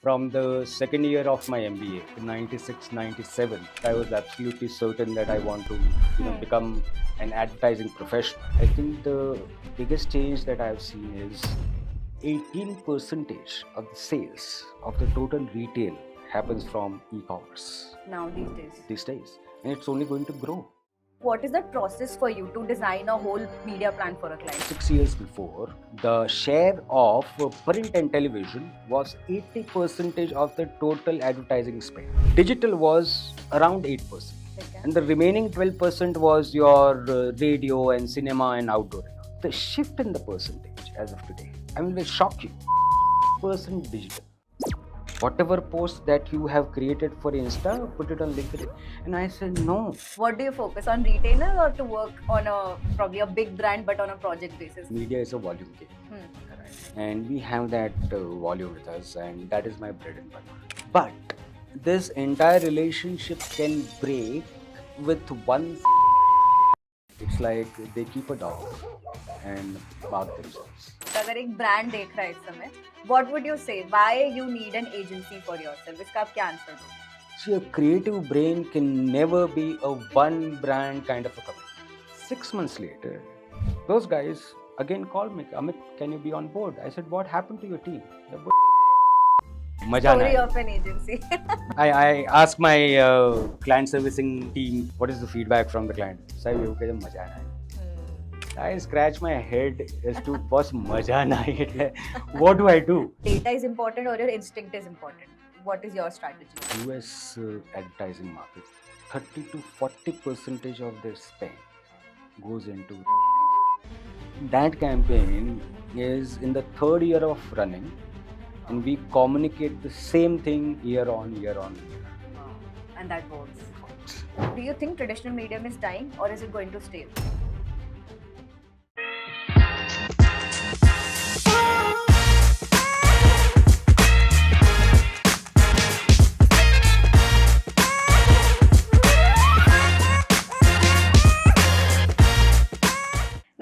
From the second year of my MBA, 96, 97, I was absolutely certain that I want to, become an advertising professional. I think the biggest change that I've seen is 18 percentage of the sales of the total retail happens from e-commerce now these days. these days, and it's only going to grow. What is the process for you to design a whole media plan for a client? 6 years before, the share of print and television was 80 percentage of the total advertising spend. Digital was around 8%. Okay. And the remaining 12% was your radio and cinema and outdoor. The shift in the percentage as of today, I mean, will shock you. Percent digital. Whatever post that you have created for Insta, put it on LinkedIn. And I said, no. What do you focus on, retailer or to work on probably a big brand but on a project basis? Media is a volume game. Correct. And we have that volume with us, and that is my bread and butter. But this entire relationship can break with one. It's like they keep a dog and bark themselves. अगर एक brand देख रहा है इस समय, what would you say? Why you need an agency for yourself? इसका आप क्या आंसर दो? See, a creative brain can never be a one brand kind of a company. 6 months later, those guys again called me, Amit, can you be on board? I said, what happened to your team? Maja Story nahi. of an agency. I asked my client servicing team, what is the feedback from the client? Sir, you get maja nahi. I scratch my head as to what's maja nahi. What do I do? Data is important or your instinct is important? What is your strategy? US advertising market, 30 to 40% of their spend goes into that. Campaign is in the 3rd year of running, and we communicate the same thing year on year. And that works. Do you think traditional medium is dying or is it going to stay?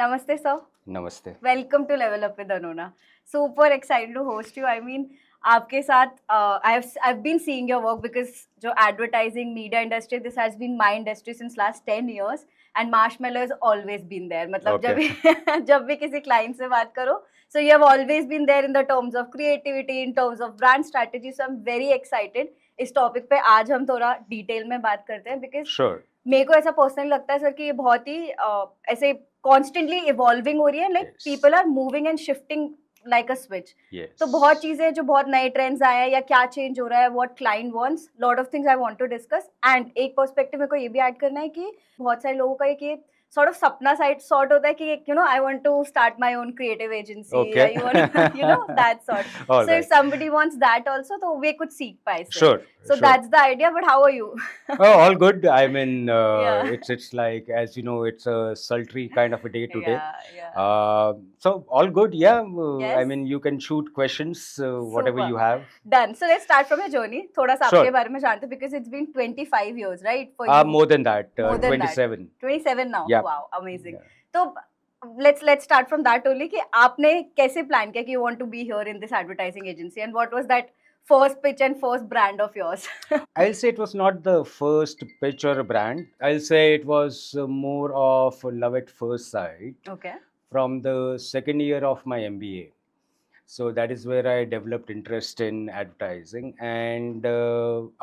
Namaste, sir. Namaste. Welcome to Level Up with Anona. Super excited to host you. I mean, आपके साथ I've been seeing your work because जो advertising media industry, this has been my industry since last 10 years, and Marshmallow has always been there. मतलब Okay. जब भी किसी client से बात करो, so you have always been there in the terms of creativity, in terms of brand strategy. So I'm very excited. इस topic पे आज हम थोड़ा detail में बात करते हैं because Sure. मेरे को ऐसा पर्सनली लगता है सर कि ये बहुत ही ऐसे कॉन्स्टेंटली इवॉल्विंग हो रही है, like Yes. People are moving and shifting like a switch. Yes. तो बहुत चीजें जो बहुत नए ट्रेंड्स आए हैं या क्या चेंज हो रहा है, what client wants, lot of things I want to discuss. And एक पर्सपेक्टिव मेरे को ये भी ऐड करना है कि बहुत सारे लोगों का ये कि sort of sapna side sort होता है कि you know I want to start my own creative agency. Okay. You want you know that sort. All So right. if somebody wants that also, so we could seek by. Sure. So sure. that's the idea. But how are you? Oh, all good. I mean, Yeah. it's like, as you know, it's a sultry kind of a day today. Yeah. So all good. Yeah. Yes. I mean, you can shoot questions, whatever Super. you have. Done. So let's start from your journey. थोड़ा सा Sure. आपके बारे में जानते हैं because it's been 25 years, right? For you. More than that. More than that. 27. 27 now. Yeah. Wow, amazing. Yeah. तो let's start from that only कि आपने कैसे plan किया कि you want to be here in this advertising agency, and what was that first pitch and first brand of yours? I'll say it was not the first pitch or a brand. I'll say it was more of a love at first sight Okay. from the second year of my MBA. So that is where I developed interest in advertising. And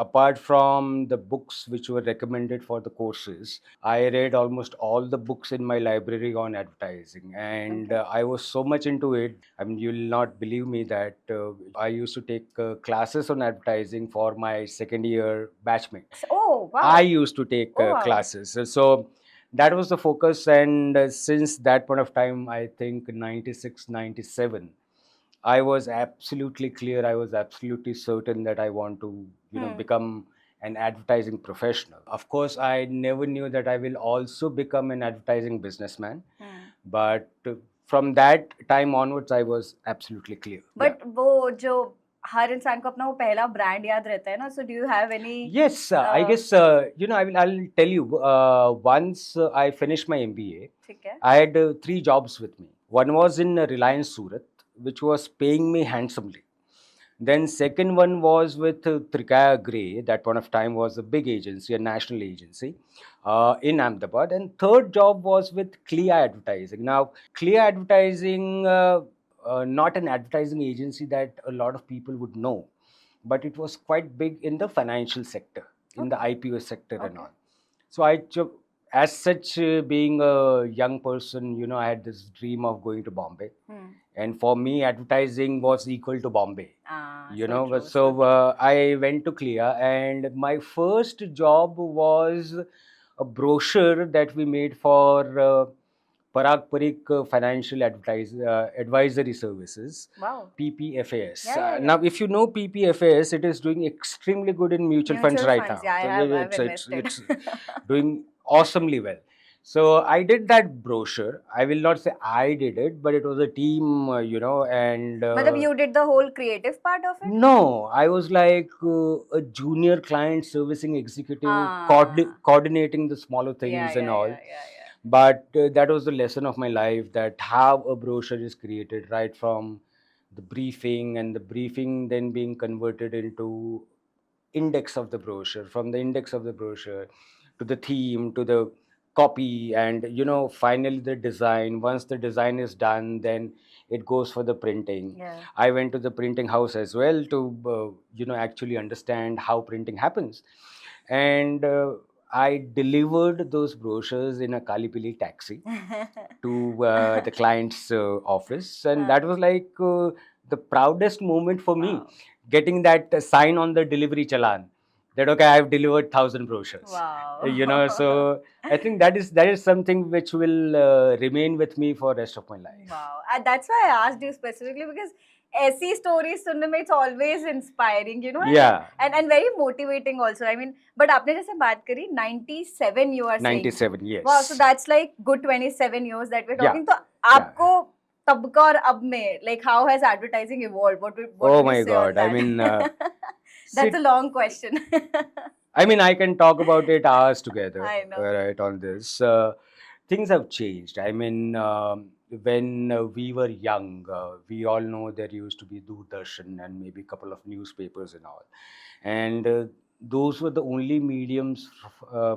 apart from the books which were recommended for the courses, I read almost all the books in my library on advertising. And Okay. I was so much into it. I mean, you'll not believe me that I used to take classes on advertising for my second year batchmates. Oh wow. I used to take Oh, wow. classes. So that was the focus. And since that point of time, I think 96, 97, I was absolutely clear. I was absolutely certain that I want to, become an advertising professional. Of course, I never knew that I will also become an advertising businessman. But from that time onwards, I was absolutely clear. But वो जो हर इंसान को अपना वो पहला brand याद रहता है ना, so do you have any? Yes, I guess I'll tell you. Once I finished my MBA, ठीक है. I had 3 jobs with me. One was in Reliance Surat, which was paying me handsomely. Then second one was with Trikaya Gray. That point of time was a big agency, a national agency in Ahmedabad. And third job was with Clear Advertising. Now, Clear Advertising, not an advertising agency that a lot of people would know, but it was quite big in the financial sector, in the Okay. IPO sector and Okay. all. So as such, being a young person, I had this dream of going to Bombay, Hmm. and for me, advertising was equal to Bombay. Ah, You so know, true, so so true. I went to Clear, and my first job was a brochure that we made for Parag Parikh Financial Advisory Services, Wow. PPFAS. Yeah, yeah, Now, yeah. if you know PPFAS, it is doing extremely good in mutual funds Mutual right funds. now. Yeah, So I've it's invested. it's doing awesomely well. So I did that brochure. I will not say I did it, but it was a team, and Matlab, you did the whole creative part of it? no, I was like a junior client servicing executive, Ah. coordinating the smaller Yeah, things and yeah, all. yeah, yeah, yeah. But that was the lesson of my life, that how a brochure is created, right from the briefing, and the briefing then being converted into index of the brochure, from the index of the brochure to the theme, to the copy, and finally the design. Once the design is done, then it goes for the printing. Yeah. I went to the printing house as well to actually understand how printing happens. And I delivered those brochures in a Kalipili taxi to the client's office, and Uh, that was like the proudest moment for me, wow. getting that sign on the delivery challan, that okay, I've delivered 1,000 brochures. Wow. So I think that is something which will remain with me for rest of my life. Wow. And that's why I asked you specifically because ऐसी stories सुनने में it's always inspiring, Yeah, and very motivating also. I mean, but आपने जैसे बात करी 97 you are saying. 97, Wow, so yes. that's like good 27 years that we're Yeah, talking. तो yeah. आपको तब का और अब में like how has advertising evolved? What Oh would you my say on God, I that? mean, That's a sit long question. I mean, I can talk about it hours together, I know. right, on this. Things have changed. I mean, when we were young, we all know there used to be Doordarshan and maybe a couple of newspapers and all. And those were the only mediums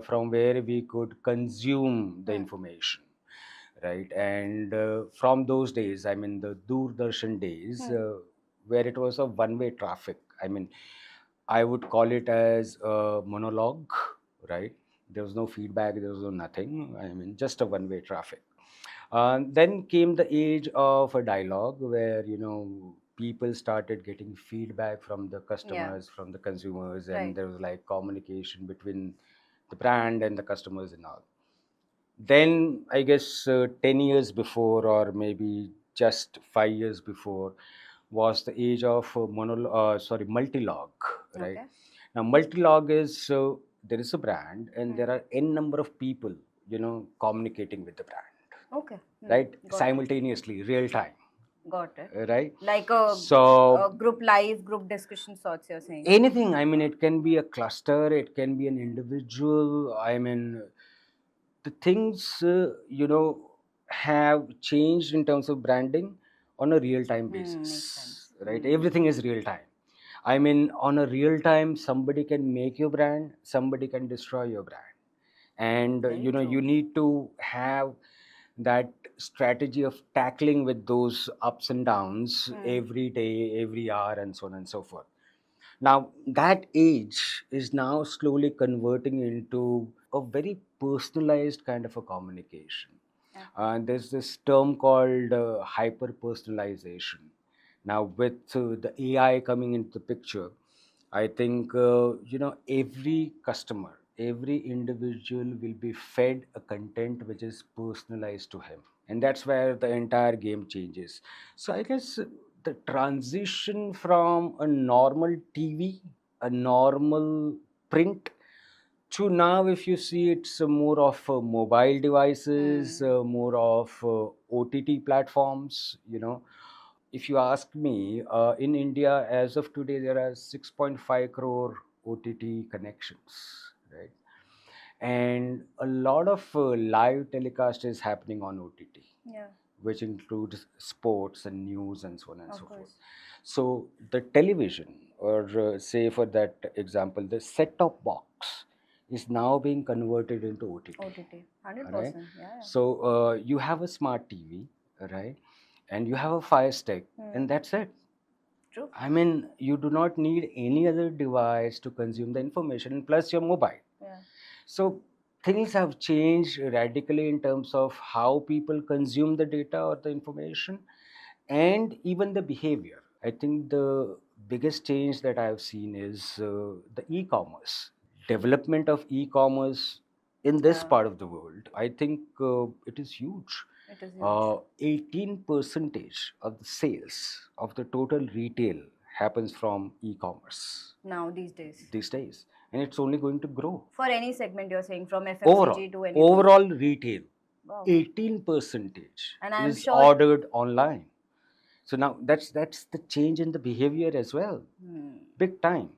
from where we could consume the Hmm. information, right? And from those days, I mean, the Doordarshan days, Hmm. where it was a one-way traffic. I mean, I would call it as a monologue, right? There was no feedback, there was no nothing. I mean, just a one-way traffic. Then came the age of a dialogue where, people started getting feedback from the Yeah. customers, from the consumers, and Right. there was like communication between the brand and the customers and all. Then I guess 10 years before, or maybe just 5 years before, was the age of multilog, right? Okay. Now, multilog is, there is a brand and Hmm. there are n number of people, communicating with the brand, Okay. Hmm. right? Got it. Simultaneously, real time, Got it. right? Like a So group live, group discussion sorts, you're saying. anything, I mean, it can be a cluster, it can be an individual. I mean, the things have changed in terms of branding on a real time Makes sense. basis, right? Everything is real time. I mean, on a real time, somebody can make your brand, somebody can destroy your brand. And Very you true. need to have that strategy of tackling with those ups and downs Hmm. every day, every hour, and so on and so forth. Now, that age is now slowly converting into a very personalized kind of a communication. Okay. There's this term called hyper personalization. Now, with the AI coming into the picture, I think, every customer, every individual will be fed a content which is personalized to him. And that's where the entire game changes. So I guess the transition from a normal TV, a normal print, to now, if you see, it's more of mobile devices, Hmm. more of OTT platforms. If you ask me, in India, as of today, there are 6.5 crore OTT connections, right? And a lot of live telecast is happening on OTT, Yeah. which includes sports and news and so on and Of so forth. course. So the television, or say for that example, the set-top box is now being converted into OTT. OTT, All right. 100%. Yeah, yeah. So you have a smart TV, right, and you have a Fire Stick, and that's it. True. I mean, you do not need any other device to consume the information, plus your mobile. Yeah. So things have changed radically in terms of how people consume the data or the information, and even the behavior. I think the biggest change that I have seen is the e-commerce development of e-commerce in this Yeah. part of the world. I think it is huge. It is huge. 18 percentage of the sales of the total retail happens from e-commerce Now these days. these days, and it's only going to grow. For any segment you're saying, from Overall, FMCG to anything. overall retail, Wow. 18 percentage And I'm is sure. ordered online. So now that's the change in the behavior as well, big time.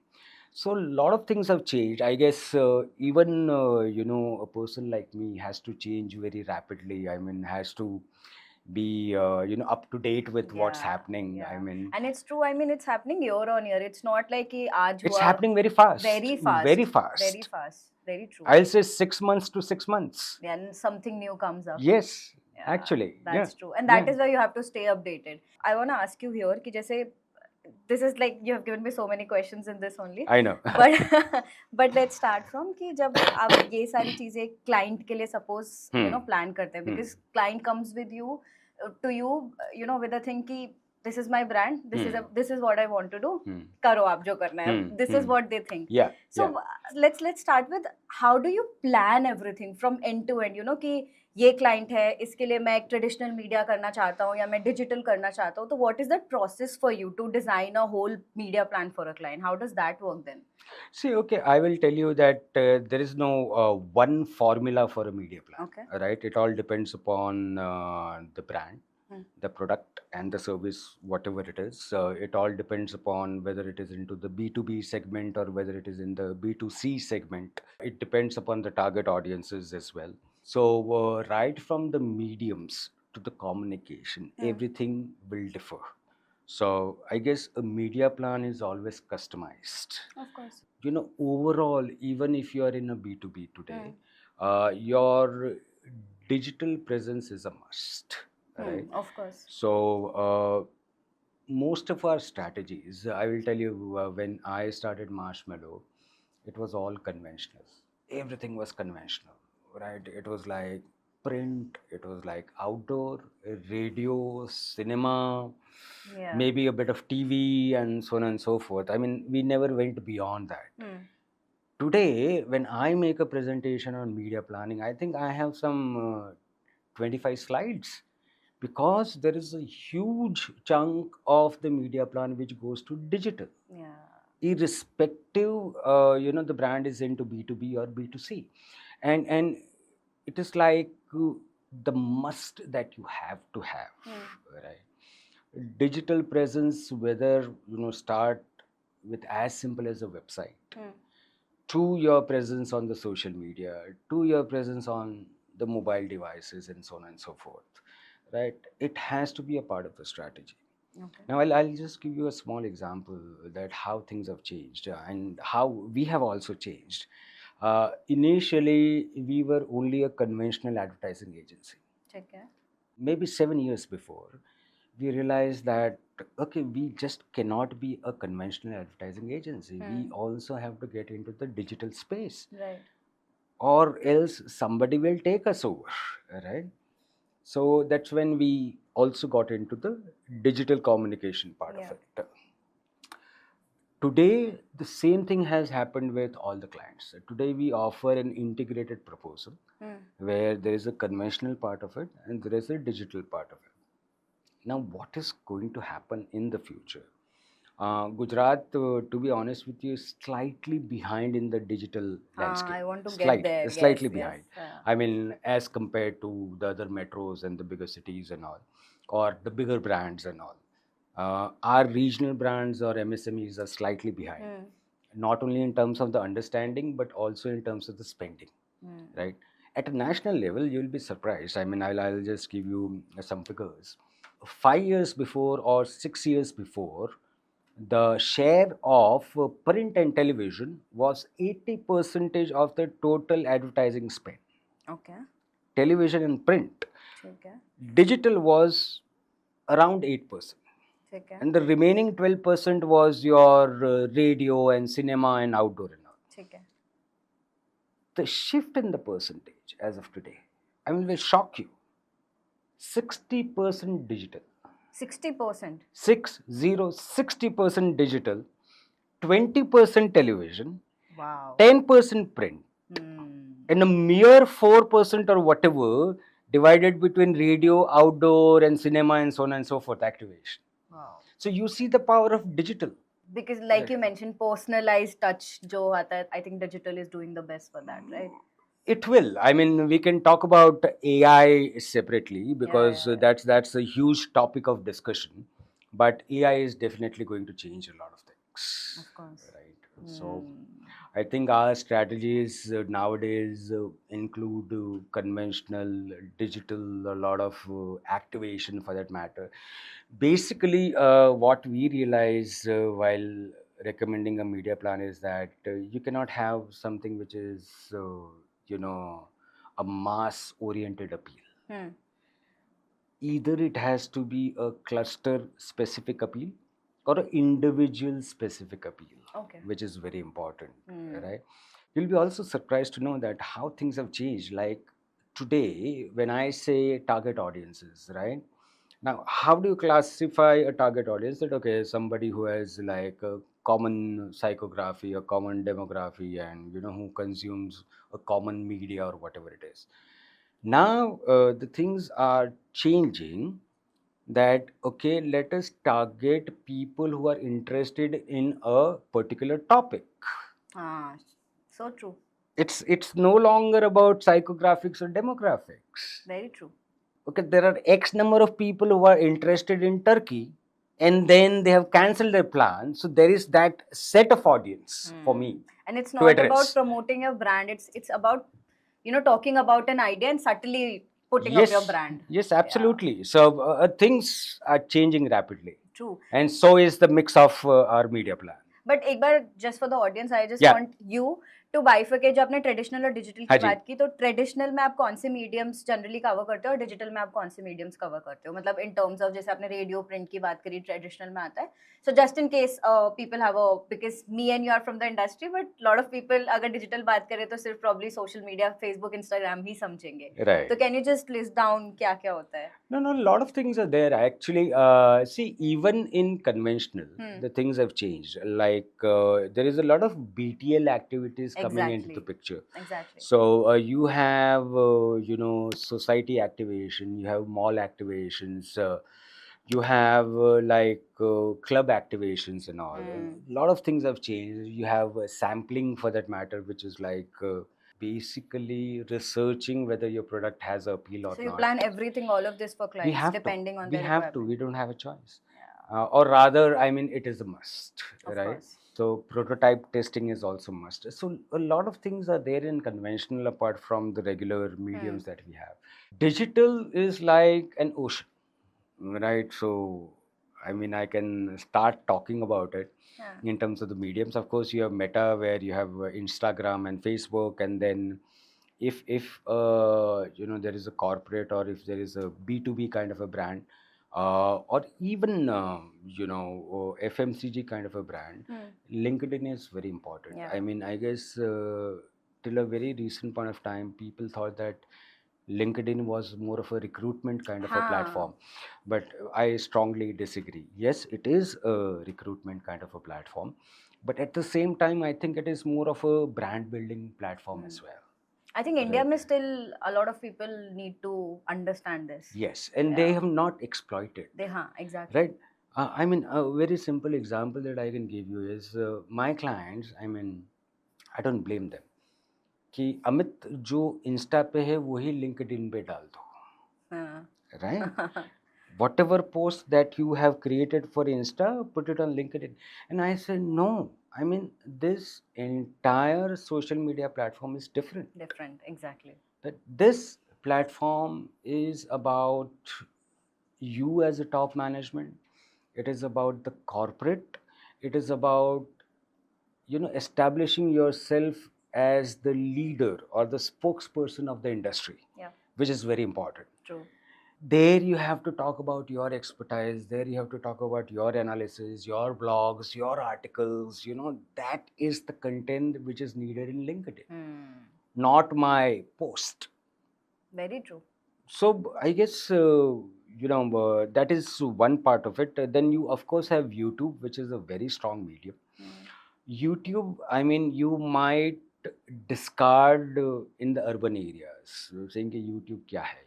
So a lot of things have changed. I guess even a person like me has to change very rapidly. I mean, has to be up to date with what's Yeah, happening. I yeah. mean, And it's true. I mean, it's happening year on year. It's not like कि आज it's हुआ. happening very fast. Very fast. Very fast. Very fast. Very true. I'll say 6 months to 6 months. Yeah, and something new comes up. Yes, Yeah, actually. that's Yeah. true. And that Yeah. is why you have to stay updated. I want to ask you here कि जैसे this is like you have given me so many questions in this only. I know. But let's start from कि जब आप ये सारी चीजें client के लिए suppose plan करते हैं, because client comes with you to you with a thing कि this is my brand, this is what I want to do, करो आप जो करना है. This is what they think. Yeah. So let's start with how do you plan everything from end to end, कि ये client है, इसके लिए मैं एक ट्रेडिशनल मीडिया करना चाहता हूँ या मैं डिजिटल करना चाहता हूँ, तो what is the process for you to design a whole media plan for a client? How does that work then? See, okay, I will tell you that there is no one formula for a media plan. Okay. Right? It all depends upon the brand, the product, and the service, whatever it is. It all depends upon whether it is into the B2B segment or whether it is in the B2C segment. It depends upon the target audiences as well. So, right from the mediums to the communication, everything will differ. So, I guess a media plan is always customized. Of course. Overall, even if you are in a B2B today, your digital presence is a must, right? Of course. So, most of our strategies, I will tell you, when I started Marshmallow, it was all conventional. Everything was conventional, right? It was like print, it was like outdoor, radio, cinema, Yeah. maybe a bit of TV, and so on and so forth. I mean, we never went beyond that. Today, when I make a presentation on media planning, I think I have some 25 slides, because there is a huge chunk of the media plan which goes to digital. Yeah. Irrespective, the brand is into B2B or B2C. And it is like the must that you have to have, right? Digital presence, whether start with as simple as a website, to your presence on the social media, to your presence on the mobile devices, and so on and so forth, right? It has to be a part of the strategy. Okay. Now, I'll just give you a small example that how things have changed and how we have also changed. Initially, we were only a conventional advertising agency. Okay. Maybe 7 years before, we realized that, okay, we just cannot be a conventional advertising agency. We also have to get into the digital space. Right. Or else somebody will take us over, right? So that's when we also got into the digital communication part of it. Today, the same thing has happened with all the clients. Today, we offer an integrated proposal where there is a conventional part of it and there is a digital part of it. Now, what is going to happen in the future? Gujarat, to be honest with you, is slightly behind in the digital landscape. I want to get there. Slightly Yes, behind. yes. I mean, as compared to the other metros and the bigger cities and all, or the bigger brands and all. Our regional brands or MSMEs are slightly behind, not only in terms of the understanding, but also in terms of the spending, right? At a national level, you'll be surprised. I mean, I'll just give you some figures. 5 years before or 6 years before, the share of print and television was 80% of the total advertising spend. Okay. Television and print. ठीक है. Digital was around 8%. ठीक है. And the remaining 12% was your radio and cinema and outdoor and all. ठीक है. The shift in the percentage as of today, I mean, will shock you. 60% digital. 60%. 60% digital, 20% television, Wow. 10% print, and a mere 4% or whatever divided between radio, outdoor, and cinema, and so on and so forth activation. Wow. So you see the power of digital. Because like you mentioned, personalized touch jo aata hai, I think digital is doing the best for that, right? It will. I mean, we can talk about AI separately because yeah. that's a huge topic of discussion. But AI is definitely going to change a lot of things. Of course. Right. So I think our strategies nowadays include conventional, digital, a lot of activation for that matter. Basically, what we realize while recommending a media plan is that you cannot have something which is, a mass oriented appeal. Either it has to be a cluster specific appeal or an individual specific appeal, which is very important, right? You'll be also surprised to know that how things have changed. Like today, when I say target audiences, right? Now, how do you classify a target audience? That okay, somebody who has like a common psychography, a common demography, and who consumes a common media or whatever it is. Now the things are changing. That okay, let us target people who are interested in a particular topic. So true. It's no longer about psychographics or demographics. Very true. Okay, there are X number of people who are interested in Turkey, and then they have cancelled their plan. So there is that set of audience for me. And it's not about promoting your brand. It's about talking about an idea and subtly putting up your brand. Yes, absolutely. Yeah. So things are changing rapidly. True. And so is the mix of our media plan. But एक बार just for the audience, I just want you to bifurcate. जो आपने traditional और digital की बात की, तो traditional में आप कौन से मीडियम्स जनरली कवर करते हो और डिजिटल में आप कौन से मीडियम्स कवर करते हो? मतलब इन टर्म्स ऑफ जैसे आपने रेडियो प्रिंट की बात करी, ट्रेडिशनल में आता है. So just in case people have because me and you are from the industry, but lot of people अगर डिजिटल बात करें तो सिर्फ probably social media, Facebook, Instagram ही समझेंगे. Right. So can you just list down क्या क्या होता है? No, a lot of things are there actually. See, even in conventional, the things have changed. Like there is a lot of BTL activities coming into the picture. Exactly. So you have society activation, you have mall activations, you have club activations and all. A lot of things have changed. You have sampling for that matter, which is like basically researching whether your product has appeal or not. So you plan everything, all of this for clients, depending on their requirement. We have to. We don't have a choice. Or rather, I mean, it is a must, of right? Course. So prototype testing is also must. So a lot of things are there in conventional apart from the regular mediums that we have. Digital is like an ocean, right? So I mean, I can start talking about it in terms of the mediums. Of course, you have Meta, where you have Instagram and Facebook, and then if there is a corporate or if there is a B2B kind of a brand, or even FMCG kind of a brand, LinkedIn is very important. I mean, I guess till a very recent point of time, people thought that LinkedIn was more of a recruitment kind of a platform, but I strongly disagree. Yes, it is a recruitment kind of a platform, but at the same time, I think it is more of a brand building platform as well. I think India may still a lot of people need to understand this. Yes, and they have not exploited. Exactly. Right. I mean, a very simple example that I can give you is my clients. I mean, I don't blame them. कि अमित जो Insta पे है वही LinkedIn पे डाल दो, right? Whatever post that you have created for Insta, put it on LinkedIn. And I said, no, I mean, this entire social media platform is different. Exactly. That this platform is about you as a top management. It is about the corporate, it is about, establishing yourself as the leader or the spokesperson of the industry, Yeah, which is very important. true. There you have to talk about your expertise, there you have to talk about your analysis, your blogs, your articles. That is the content which is needed in LinkedIn, Hmm. not my post. Very true. So I guess that is one part of it. Then you of course have YouTube, which is a very strong medium. Hmm. YouTube, I mean, you might discard in the urban areas, saying कि YouTube क्या है,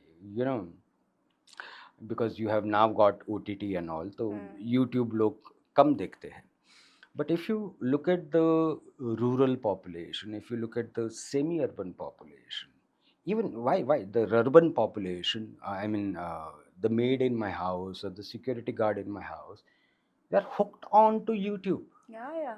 because you have now got OTT and all, तो Hmm. YouTube लोग कम देखते हैं. But if you look at the rural population, if you look at the semi-urban population, even why the urban population, I mean, the maid in my house or the security guard in my house, they're hooked on to YouTube Yeah, yeah.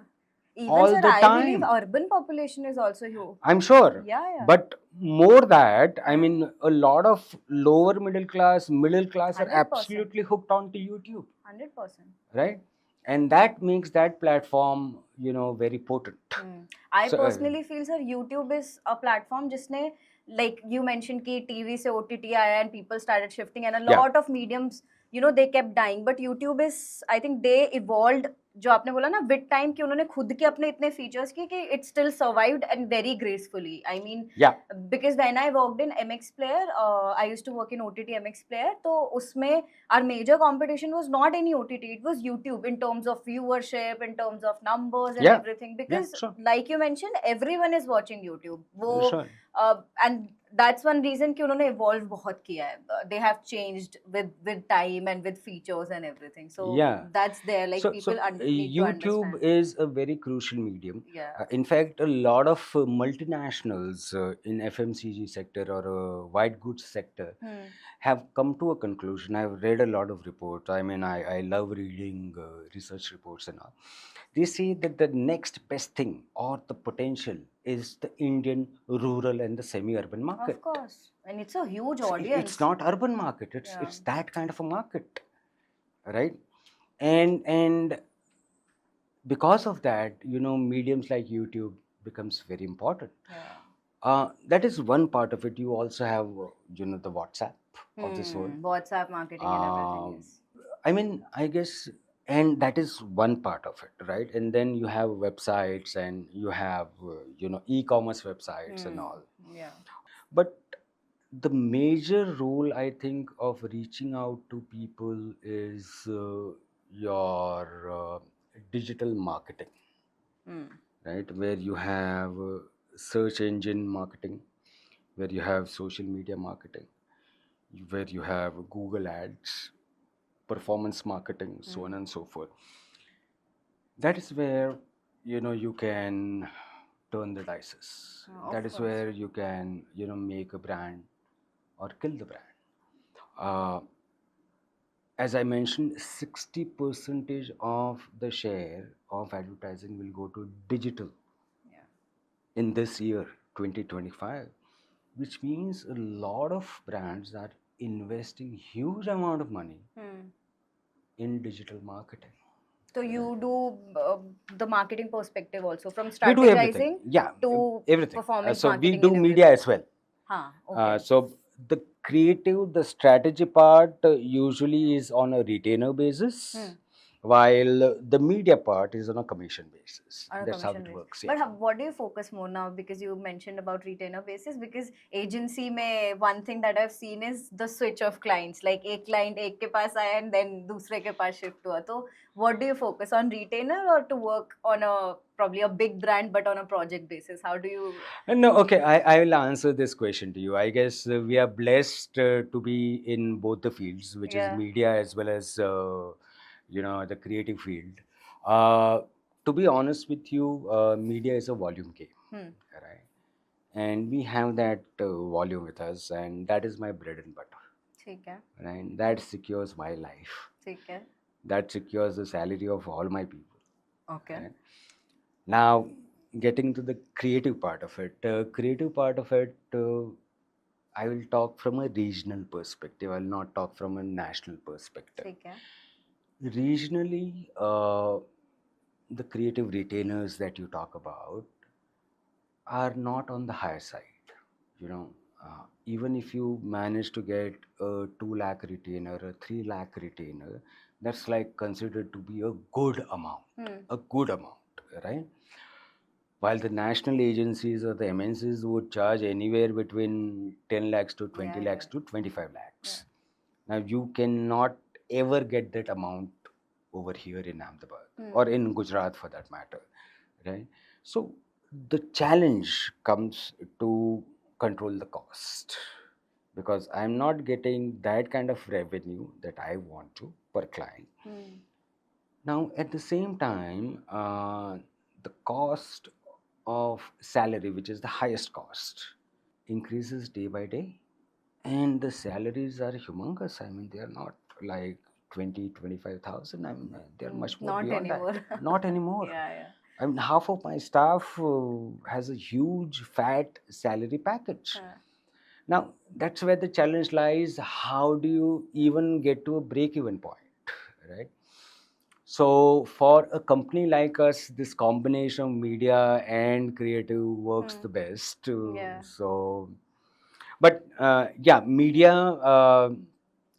Even, all sir, the I believe time. urban population is also you. I'm sure. Yeah, yeah. But more that, I mean, a lot of lower middle class are 100%. absolutely hooked on to YouTube, 100%. right? And that makes that platform, very potent. I So, personally feel, sir, YouTube is a platform जिसने, like you mentioned कि TV से OTT आया and people started shifting and a yeah, lot of mediums, they kept dying. But YouTube is, I think they evolved, जो आपने बोला ना, with time कि उन्होंने खुद के अपने इतने features किए कि it still survived and very gracefully. I mean, yeah, because when I worked in MX Player, I used to work in OTT MX Player, तो उसमें our major competition was not any OTT, it was YouTube in terms of viewership, in terms of numbers and yeah, everything. yeah, Because, sure, like you mentioned, everyone is watching YouTube. वो, sure. and that's one reason कि उन्होंने evolve बहुत किया है. They have changed with time and with features and everything. So Yeah. that's there. Like So, people need to YouTube understand. is a very crucial medium. Yeah. In fact, a lot of multinationals in FMCG sector or white goods sector have come to a conclusion. I've read a lot of reports. I mean, I love reading research reports and all. They say that the next best thing or the potential is the Indian rural and the semi-urban market. Of course. And it's a huge It's audience. not urban market. It's Yeah. it's that kind of a market, right? And because of that, mediums like YouTube becomes very important. Yeah. That is one part of it. You also have the WhatsApp of this world. WhatsApp marketing and everything. Um, Yes. I mean, I guess, and that is one part of it, right? And then you have websites and you have e-commerce websites and all. Yeah. But the major role, I think, of reaching out to people is your digital marketing, right? Where you have search engine marketing, where you have social media marketing, where you have Google ads, performance marketing, so on and so forth. That is where you can turn the dices. Of That is course. where you can make a brand or kill the brand. Uh, as I mentioned, 60 percentage of the share of advertising will go to digital in this year 2025, which means a lot of brands are investing huge amount of money in digital marketing. So you do the marketing perspective also, from We do everything, strategizing yeah, to everything. performance So we marketing do and media everything. as well. Okay. So the creative, the strategy part usually is on a retainer basis, while the media part is on a commission basis. On a That's how commission it basis. works. But Yeah. what do you focus more now? Because you mentioned about retainer basis. Because agency में one thing that I've seen is the switch of clients. Like एक client एक के पास आया and then दूसरे के पास shift हुआ. So what do you focus on, retainer or to work on probably a big brand but on a project basis? How do you? No, okay, I will answer this question to you. I guess we are blessed to be in both the fields, which is media as well as the creative field. To be honest with you, media is a volume game, right? And we have that volume with us, and that is my bread and butter. ठीक है. Right? That secures my life. ठीक है. That secures the salary of all my people. Okay. Right? Now, getting to the creative part of it, I will talk from a regional perspective. I'll not talk from a national perspective. ठीक है. Regionally, the creative retainers that you talk about are not on the higher side. You know, even if you manage to get a 2 lakh retainer, a 3 lakh retainer, that's like considered to be a good amount, Hmm. a good amount, right? While the national agencies or the MNCs would charge anywhere between 10 lakhs to 20 Yeah, lakhs yeah. to 25 Yeah. lakhs. Now, you cannot ever get that amount over here in Ahmedabad Hmm. or in Gujarat for that matter, right? So, the challenge comes to control the cost because I'm not getting that kind of revenue that I want to per client. Hmm. Now, at the same time, the cost of salary, which is the highest cost, increases day by day. And the salaries are humongous. I mean, they are not like 20, 25,000. I mean, they are Hmm. much more Not beyond that. anymore. Not anymore. Yeah, yeah. I mean, half of my staff has a huge fat salary package. Huh. Now, that's where the challenge lies. How do you even get to a break even point, right? So, for a company like us, this combination of media and creative works Hmm. the best. Yeah. So, but yeah, media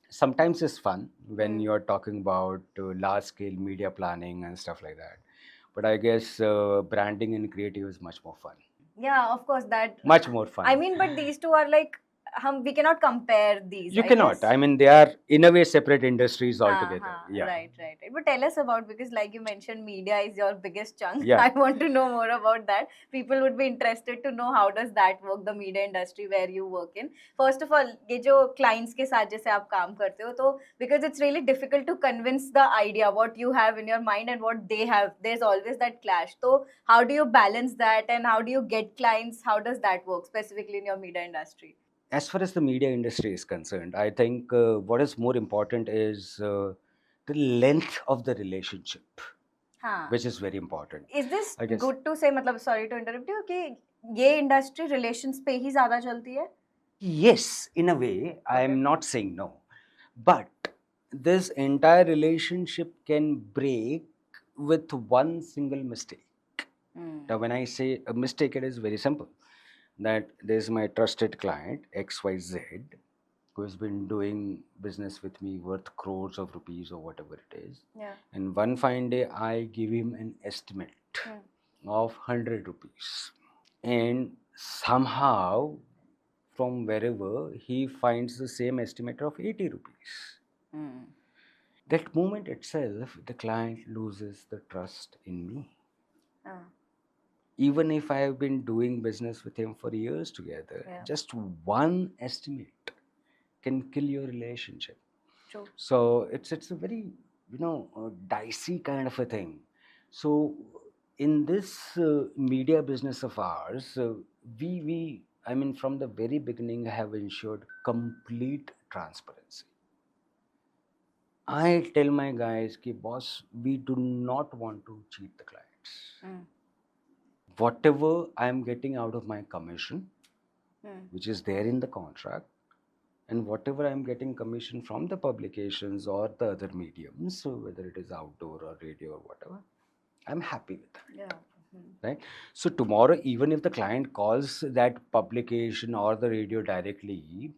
sometimes is fun when Hmm. you're talking about large scale media planning and stuff like that. But I guess branding and creative is much more fun. Yeah, of course that. Much more I fun. mean, but these two are like, we cannot compare these, You I cannot. guess. I mean, they are in a way separate industries altogether. Yeah. Right, right, right. But tell us about, because like you mentioned, media is your biggest chunk. Yeah. I want to know more about that. People would be interested to know how does that work, the media industry where you work in. First of all, ये जो clients के साथ जैसे आप काम करते हो, तो because it's really difficult to convince the idea what you have in your mind and what they have. There's always that clash. So how do you balance that, and how do you get clients? How does that work specifically in your media industry? As far as the media industry is concerned, I think what is more important is the length of the relationship, हाँ. which is very important. Is this I guess, good to say, मतलब sorry to interrupt you, कि ये industry relations पे ही ज़्यादा चलती है? yes, in a way, I Okay. am not saying no. But this entire relationship can break with one single mistake. Hmm. Now, when I say a mistake, it is very simple. That there's my trusted client, XYZ, who has been doing business with me worth crores of rupees or whatever it is. Yeah. And one fine day, I give him an estimate Hmm. of 100 rupees. And somehow, from wherever, he finds the same estimate of 80 rupees. Hmm. That moment itself, the client loses the trust in me. Ah. Even if I have been doing business with him for years together, Yeah. just one estimate can kill your relationship. True. So it's a very dicey kind of a thing. So in this media business of ours, we I mean from the very beginning have ensured complete transparency. I tell my guys, ki boss, we do not want to cheat the clients. Hmm. Whatever I am getting out of my commission, Hmm. which is there in the contract, and whatever I am getting commission from the publications or the other mediums, so whether it is outdoor or radio or whatever, I'm happy with that. Yeah. Hmm. Right? So tomorrow, even if the client calls that publication or the radio directly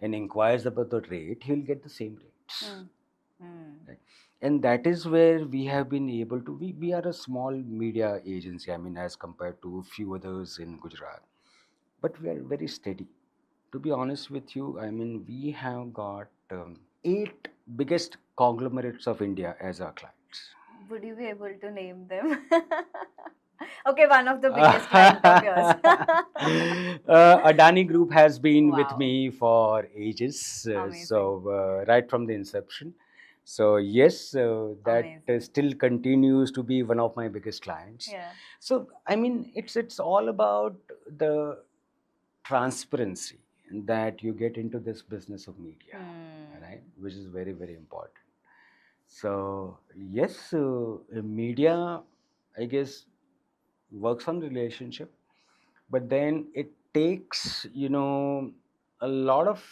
and inquires about the rate, he'll get the same rates. Hmm. Hmm. Right? And that is where we have been able to, we are a small media agency, I mean, as compared to a few others in Gujarat, but we are very steady. To be honest with you, I mean, we have got 8 biggest conglomerates of India as our clients. Would you be able to name them? Okay, one of the biggest client of yours. Adani Group has been with Wow. me for ages, Amazing. right from the inception. So yes, that Amazing. still continues to be one of my biggest clients. Yeah. So I mean, it's all about the transparency that you get into this business of media, Hmm. right? Which is very very important. So yes, media, I guess, works on relationship, but then it takes a lot of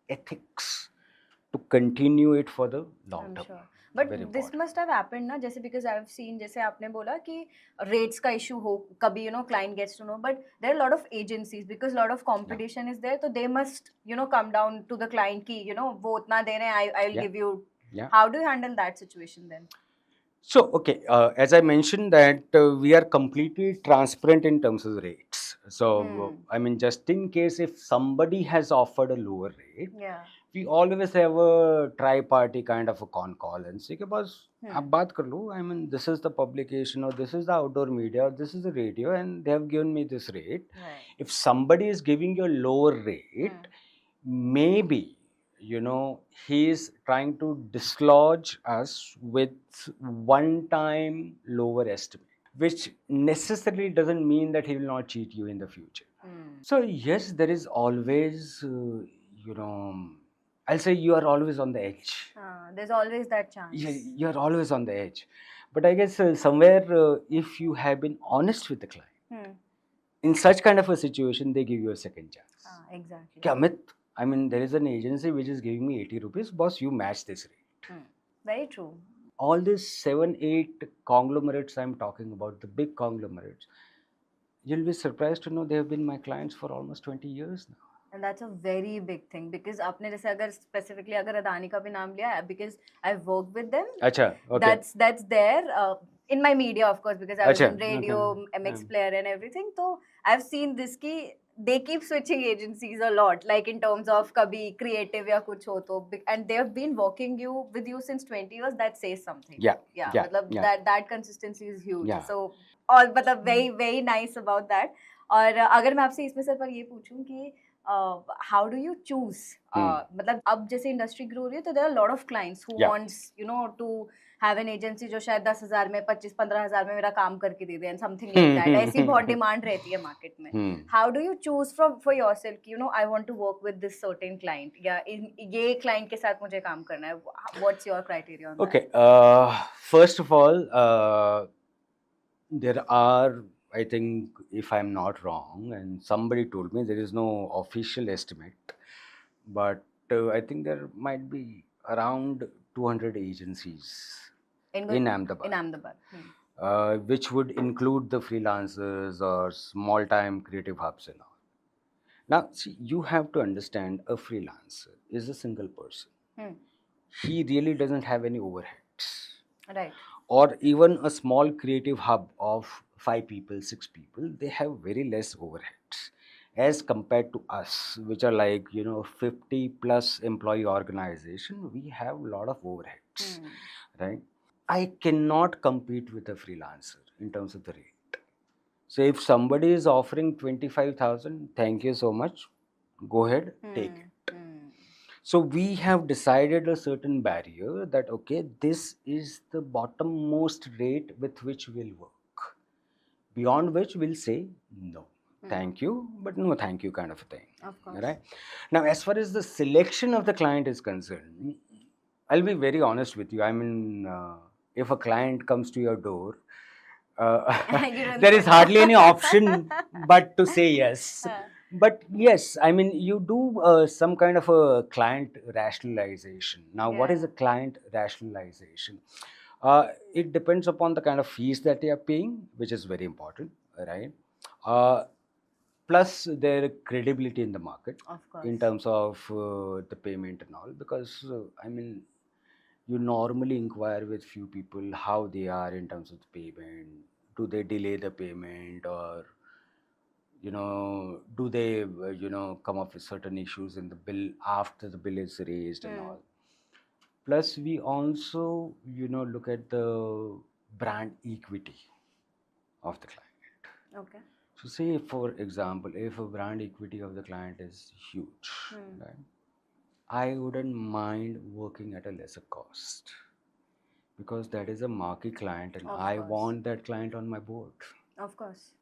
ethics to continue it for the long I'm term. sure. But Very this important. Must have happened ना, जैसे because I have seen, जैसे आपने बोला कि rates का issue हो कभी, you know client gets to know, but there lot of agencies because lot of Yeah. Competition is there, तो they must you know come down to the client की you know वो उतना दे रहे हैं, I will Yeah. Give you. Yeah. How do you handle that situation then? So, okay, as I mentioned that we are completely transparent in terms of rates. So, I mean, just in case if somebody has offered a lower rate, या. we always have a tri-party kind of a con call and say, boss, आप बात कर लो. I mean, this is the publication or this is the outdoor media or this is the radio and they have given me this rate. Right. If somebody is giving you a lower rate, maybe he is trying to dislodge us with one time lower estimate, which necessarily doesn't mean that he will not cheat you in the future. So yes, there is always you know I'll say you are always on the edge. There's always that chance. Yeah, you're always on the edge, but I guess somewhere if you have been honest with the client, in such kind of a situation they give you a second chance. Exactly. Okay, Amit, I mean, there is an agency which is giving me 80 rupees. Boss, you match this rate. Very true. All these 7, 8 conglomerates I'm talking about, the big conglomerates, you'll be surprised to know they have been my clients for almost 20 years now. And that's a very big thing because आपने जैसे अगर specifically अगर अदानी का भी नाम लिया, because I've worked with them. Acha, okay. That's there in my media, of course, because I was Acha, in radio, okay. MX Player and everything. So I've seen this ki they keep switching agencies a lot, like in terms of kabhi creative या कुछ हो तो, and they have been working with you since 20 years. That says something. Yeah. मतलब that consistency is huge. Yeah. So और मतलब very nice about that. और अगर मैं आपसे इसमें सर पर ये पूछूं कि how do you choose? मतलब अब जैसे इंडस्ट्री ग्रो हो रही है तो there are a lot of clients who wants you know to have an agency जो शायद 10,000 में 25-15,000 में मेरा काम करके दे दे and something like that. ऐसी बहुत डिमांड रहती है मार्केट में. How do you choose for yourself कि you know I want to work with this certain client या ये client के साथ मुझे काम करना है? What's your criteria on that? Okay, first of all, there are, I think, if I'm not wrong, and somebody told me there is no official estimate, but I think there might be around 200 agencies in Ahmedabad. In Ahmedabad. Which would include the freelancers or small time creative hubs and all. Now, see, you have to understand a freelancer is a single person. He really doesn't have any overheads. Right. Or even a small creative hub of 5 people, 6 people, they have very less overheads as compared to us, which are like 50 plus employee organization. We have a lot of overheads, right? I cannot compete with a freelancer in terms of the rate. So if somebody is offering 25,000, thank you so much, go ahead, take it. So we have decided a certain barrier that, okay, this is the bottommost rate with which we'll work. Beyond which we'll say no, thank you, but no thank you kind of a thing. Of course. Right? Now, as far as the selection of the client is concerned, I'll be very honest with you. I mean, if a client comes to your door, there is hardly any option but to say yes. But yes, I mean, you do some kind of a client rationalization. Now, what is a client rationalization? It depends upon the kind of fees that they are paying, which is very important, right? Plus their credibility in the market, of course, in terms of the payment and all, because I mean, you normally inquire with few people how they are in terms of the payment. Do they delay the payment, or do they come up with certain issues in the bill after the bill is raised and all. Plus we also look at the brand equity of the client. Okay. So say, for example, if a brand equity of the client is huge, right, I wouldn't mind working at a lesser cost, because that is a marquee client and I want that client on my board. Of course.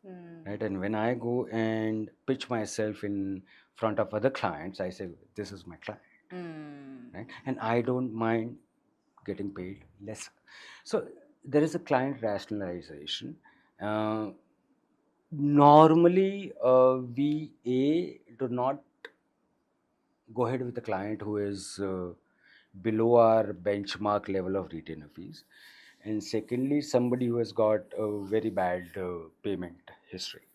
Right? And when I go and pitch myself in front of other clients, I say, this is my client. Right? And I don't mind getting paid less. So there is a client rationalization. Normally, we do not go ahead with a client who is below our benchmark level of retainer fees. And secondly, somebody who has got a very bad payment history.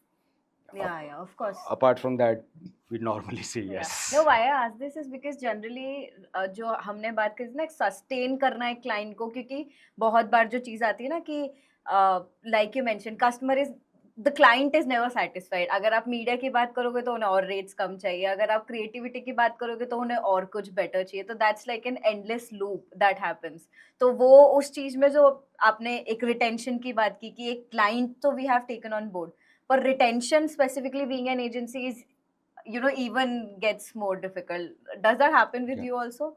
Yeah, of course. Apart from that, we normally say Yeah. yes. No, why I ask this is because generally जो हमने बात करी थी ना sustain करना है client को, क्योंकि बहुत बार जो चीज आती है ना कि like you mention customer is the client is never satisfied. अगर आप मीडिया की बात करोगे तो उन्हें और रेट्स कम चाहिए, अगर आप क्रिएटिविटी की बात करोगे तो उन्हें और कुछ बेटर चाहिए. तो that's like an endless loop that happens. तो वो उस चीज में जो आपने एक रिटेंशन की बात की कि एक क्लाइंट तो we have taken on board, पर retention specifically being an agency is even gets more difficult. Does that happen with Yeah. you also?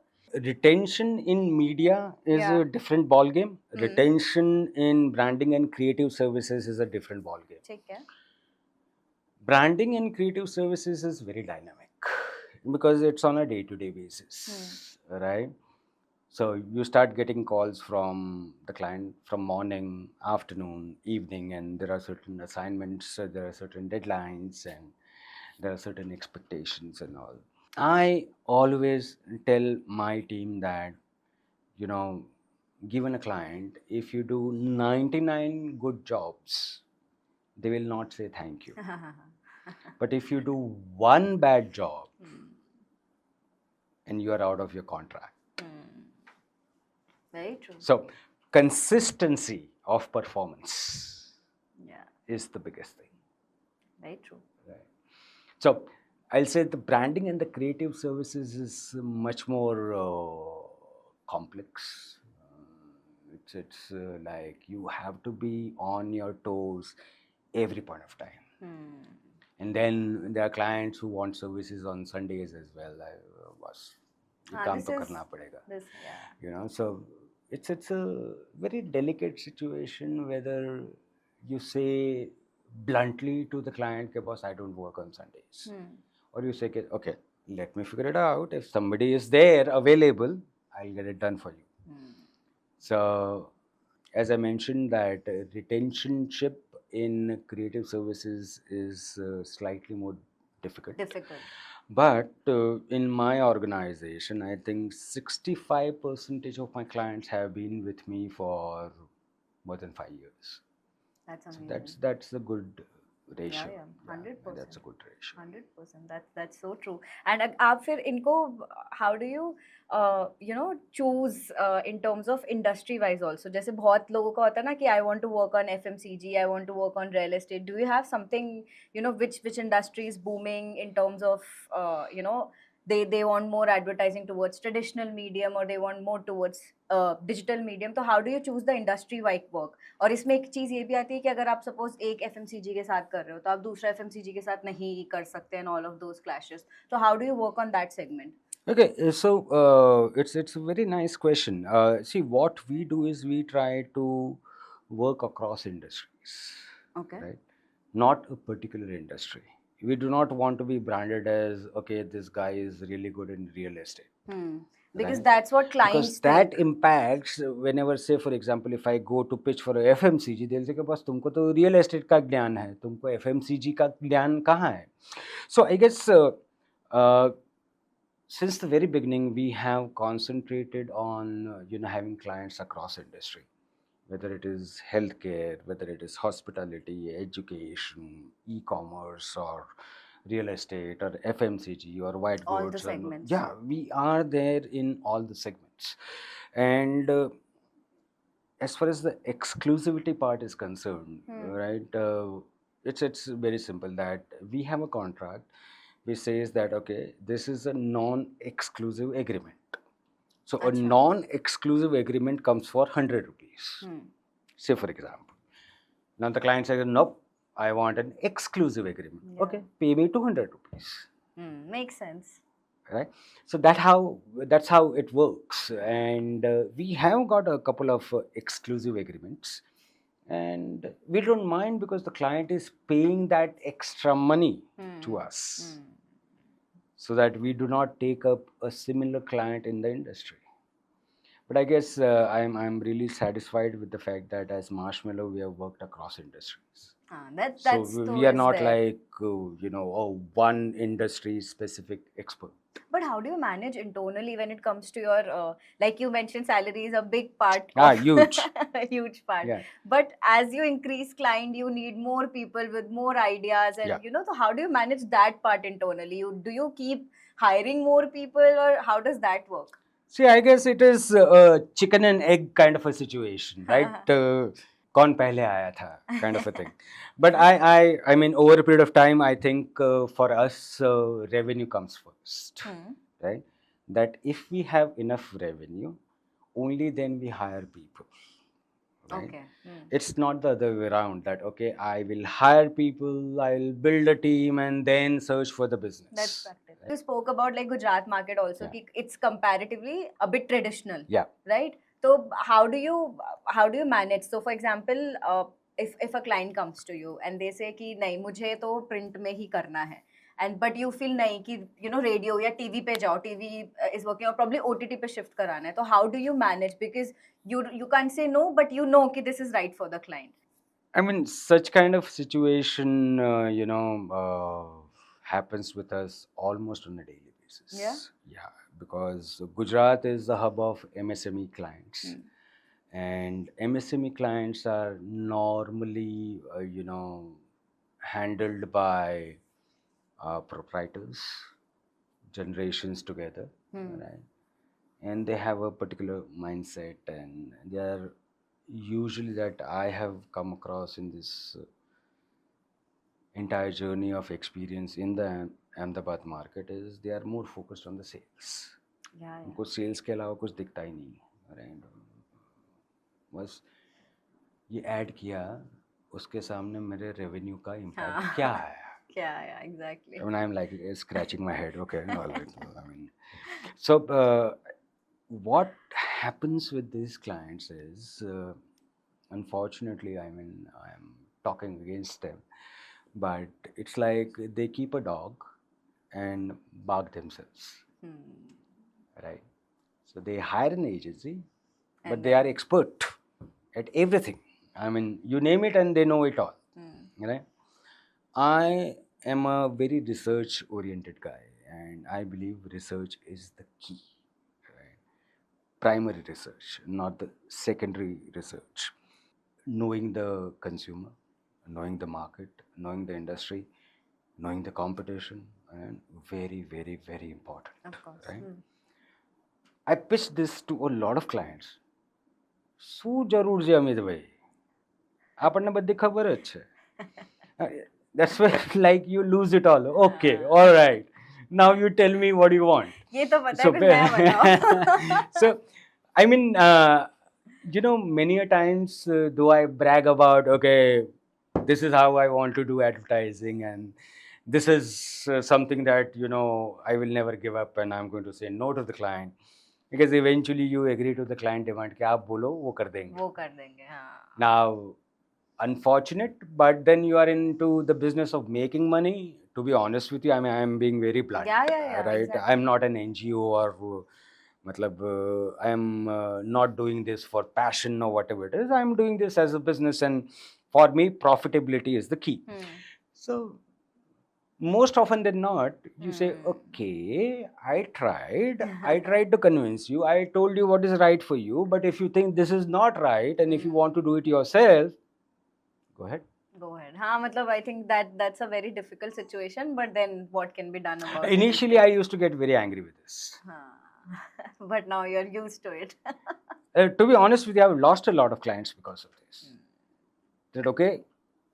Retention in media is Yeah. a different ball game. Hmm. Retention in branding and creative services is a different ball game. ठीक है. Branding and creative services is very dynamic because it's on a day-to-day basis, right? So you start getting calls from the client from morning, afternoon, evening, and there are certain assignments, there are certain deadlines, and there are certain expectations and all. I always tell my team that, you know, given a client, if you do 99 good jobs, they will not say thank you. But if you do one bad job and you are out of your contract. Very true. So consistency of performance is the biggest thing. Very true. Right. So I'll say the branding and the creative services is much more complex. It's like you have to be on your toes every point of time. And then there are clients who want services on Sundays as well. ये काम तो करना पड़ेगा. You know, so it's a very delicate situation whether you say bluntly to the client, "Okay, boss, I don't work on Sundays," or you say, "Okay, let me figure it out. If somebody is there available, I'll get it done for you." So, as I mentioned, that retentionship in creative services is slightly more difficult. But in my organization, I think 65% of my clients have been with me for more than 5 years. That's amazing. So that's a good ratio. Yeah, 100%. That's a good ratio. 100%. That's so true. And आप फिर इनको how do you choose in terms of industry wise also? जैसे बहुत लोगों का होता है ना कि I want to work on FMCG, I want to work on real estate. Do you have something, which industry is booming in terms of they want more advertising towards traditional medium or they want more towards digital medium? तो how do you choose the industry wide work? और इसमें एक चीज ये भी आती है कि अगर आप सपोज एक FMCG के साथ कर रहे हो तो आप दूसरा FMCG के साथ नहीं कर सकते and all of those clashes. So how do you work on that segment? Okay, so it's a very nice question. See, what we do is we try to work across industries. Okay. Right? Not a particular industry. We do not want to be branded as, okay, this guy is really good in real estate. Because Right? that's what clients Because that impacts whenever, say, for example, if I go to pitch for a FMCG, they'll say कि बस तुमको तो real estate का ज्ञान है, तुमको FMCG का ज्ञान कहाँ है? So I guess since the very beginning, we have concentrated on having clients across industry, whether it is healthcare, whether it is hospitality, education, e-commerce, or real estate, or FMCG, or white goods. All the segments. Yeah, we are there in all the segments. And as far as the exclusivity part is concerned, right, it's very simple that we have a contract which says that, okay, this is a non-exclusive agreement. So a non-exclusive agreement comes for 100 rupees. Say, for example. Now the client says, nope, I want an exclusive agreement. Yeah. Okay, pay me 200 rupees. Makes sense. Right? So that's how it works. And we have got a couple of exclusive agreements. And we don't mind because the client is paying that extra money to us. So that we do not take up a similar client in the industry. But I guess I'm really satisfied with the fact that as Marshmallow, we have worked across industries. So we are not like one industry specific expert. But how do you manage internally when it comes to your, like you mentioned, salary is a big part Ah, of huge. a huge part. Yeah. But as you increase client, you need more people with more ideas, Yeah. and so how do you manage that part internally? Do you keep hiring more people, or how does that work? See, I guess it is a chicken and egg kind of a situation, right? कौन पहले आया था kind of a thing. But I mean, over a period of time, I think for us, revenue comes first, Hmm. right? That if we have enough revenue, only then we hire people, right? Okay. It's not the other way around that, okay, I will hire people, I'll build a team and then search for the business. That's practical. You spoke about like Gujarat market also. Yeah. Ki it's comparatively a bit traditional. Yeah. Right. So how do you manage? So for example, if a client comes to you and they say कि नहीं मुझे तो print में ही करना है, and but you feel नहीं कि radio या TV पे जाओ, TV is working, or probably OTT पे shift कराना है, तो how do you manage? Because you can't say no, but कि this is right for the client. I mean, such kind of situation, happens with us almost on a daily basis. Yeah? Yeah, because Gujarat is the hub of MSME clients, and MSME clients are normally, handled by proprietors, generations together, right? And they have a particular mindset, and they are usually, that I have come across in this entire journey of experience in the Ahmedabad market, is they are more focused on the sales. Yeah. उनको sales के अलावा कुछ दिखता ही नहीं, right? बस ये add किया, उसके सामने मेरे रेवेन्यू का इम्पैक्ट क्या आया? Yeah, exactly. I mean, I'm like scratching my head. Okay, all right. I mean, so what happens with these clients is, unfortunately, I mean, I'm talking against them, but it's like they keep a dog and bark themselves, right? So they hire an agency, but And they are expert at everything. I mean, you name it and they know it all, right? I am a very research oriented guy, and I believe research is the key, right? Primary research, not the secondary research. Knowing the consumer, knowing the market, knowing the industry, knowing the competition, and very, very, very important. Of course. Right? I pitch this to a lot of clients. શું જરૂર છે અમિતભાઈ? આપણને બધી ખબર જ છે. That's where like you lose it all. Okay, all right. Now you tell me what you want. ये तो पता है, कुछ नया बताओ. So, I mean, many a times, though I brag about, okay, this is how I want to do advertising, and this is something that, I will never give up, and I'm going to say no to the client, because eventually you agree to the client demand कि आप बोलो वो कर देंगे. वो कर देंगे, हाँ. Now, unfortunate, but then you are into the business of making money. To be honest with you, I mean, I am being very blunt. Yeah, right? exactly. I'm not an NGO, or I am not doing this for passion or whatever it is. I'm doing this as a business, and for me, profitability is the key. So most often than not, you say, okay, I tried to convince you, I told you what is right for you, but if you think this is not right, and if you want to do it yourself, go ahead. Go ahead. हाँ, मतलब I think that's a very difficult situation, but then what can be done about it? Initially, I used to get very angry with this. But now you're used to it. To be honest with you, I've lost a lot of clients because of this. That, okay,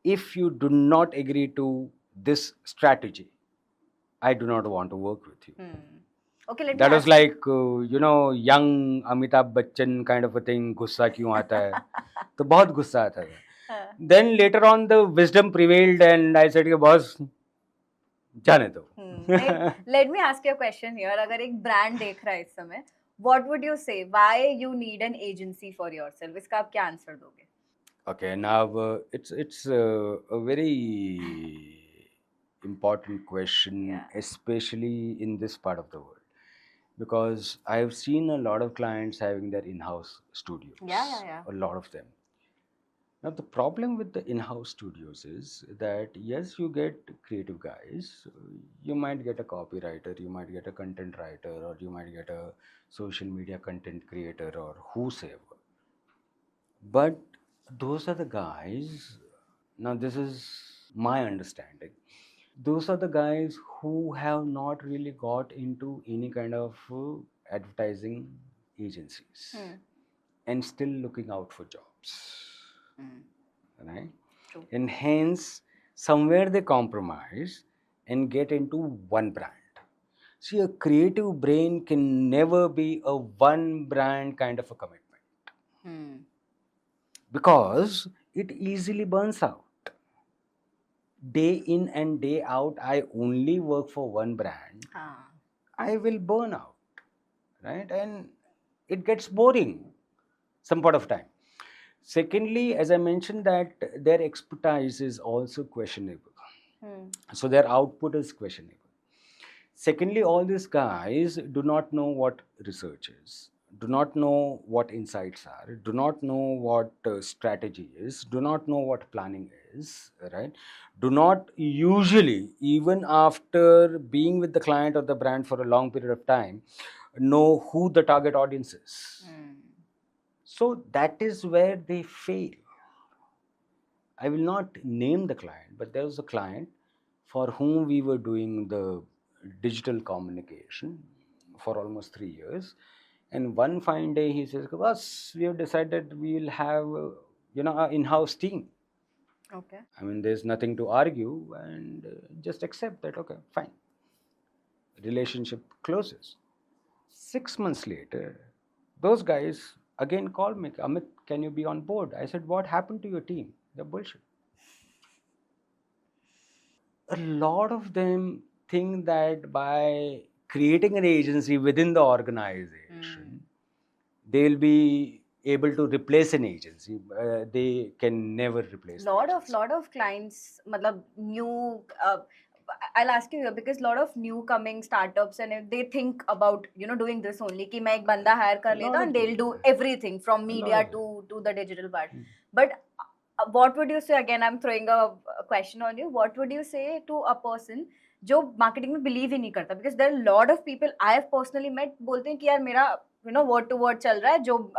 if you do not agree to this strategy, I do not want to work with you. Okay, let me That was ask like, young Amitabh Bachchan kind of a thing. गुस्सा क्यों आता है? तो बहुत गुस्सा आता था. Then later on, the wisdom prevailed, and I said, boss, जाने दो. Let me ask you a question here. अगर एक brand देख रहा है इस समय, what would you say? Why you need an agency for yourself? इसका आप क्या answer दोगे? Okay, now it's a very important question, especially in this part of the world, because I've seen a lot of clients having their in-house studios. Yeah. A lot of them. Now, the problem with the in-house studios is that yes, you get creative guys. You might get a copywriter, you might get a content writer, or you might get a social media content creator or whosoever. But those are the guys. Now, this is my understanding. Those are the guys who have not really got into any kind of advertising agencies Hmm. and still looking out for jobs, Hmm. right? True. And hence, somewhere they compromise and get into one brand. See, a creative brain can never be a one brand kind of a commitment Hmm. because it easily burns out. Day in and day out, I only work for one brand, Ah. I will burn out, right? And it gets boring some part of time. Secondly, as I mentioned, that their expertise is also questionable. Hmm. So their output is questionable. Secondly, all these guys do not know what research is, do not know what insights are, do not know what strategy is, do not know what planning is, right? Do not usually, even after being with the client or the brand for a long period of time, know who the target audience is. Hmm. So that is where they fail. I will not name the client, but there was a client for whom we were doing the digital communication for almost 3 years. And one fine day he says, "Boss, we have decided we will have, an in-house team." Okay. I mean, there's nothing to argue and just accept that. Okay, fine. Relationship closes. 6 months later, those guys again called me, "Amit, can you be on board?" I said, "What happened to your team?" They're bullshit. A lot of them think that by creating an agency within the organization, they'll be able to replace an agency. They can never replace the agency. Lot of clients matlab new I'll ask you here because lot of new coming startups and if they think about doing this only कि मैं एक बंदा hire कर A लेता lot and of they'll them. do everything from A lot media of them. to the digital part. Hmm. But what would you say, again I'm throwing a question on you, what would you say to a person जो marketing में believe ही नहीं करता, because there are a lot of people I have personally met बोलते हैं कि यार मेरा word to word चल रहा है, जो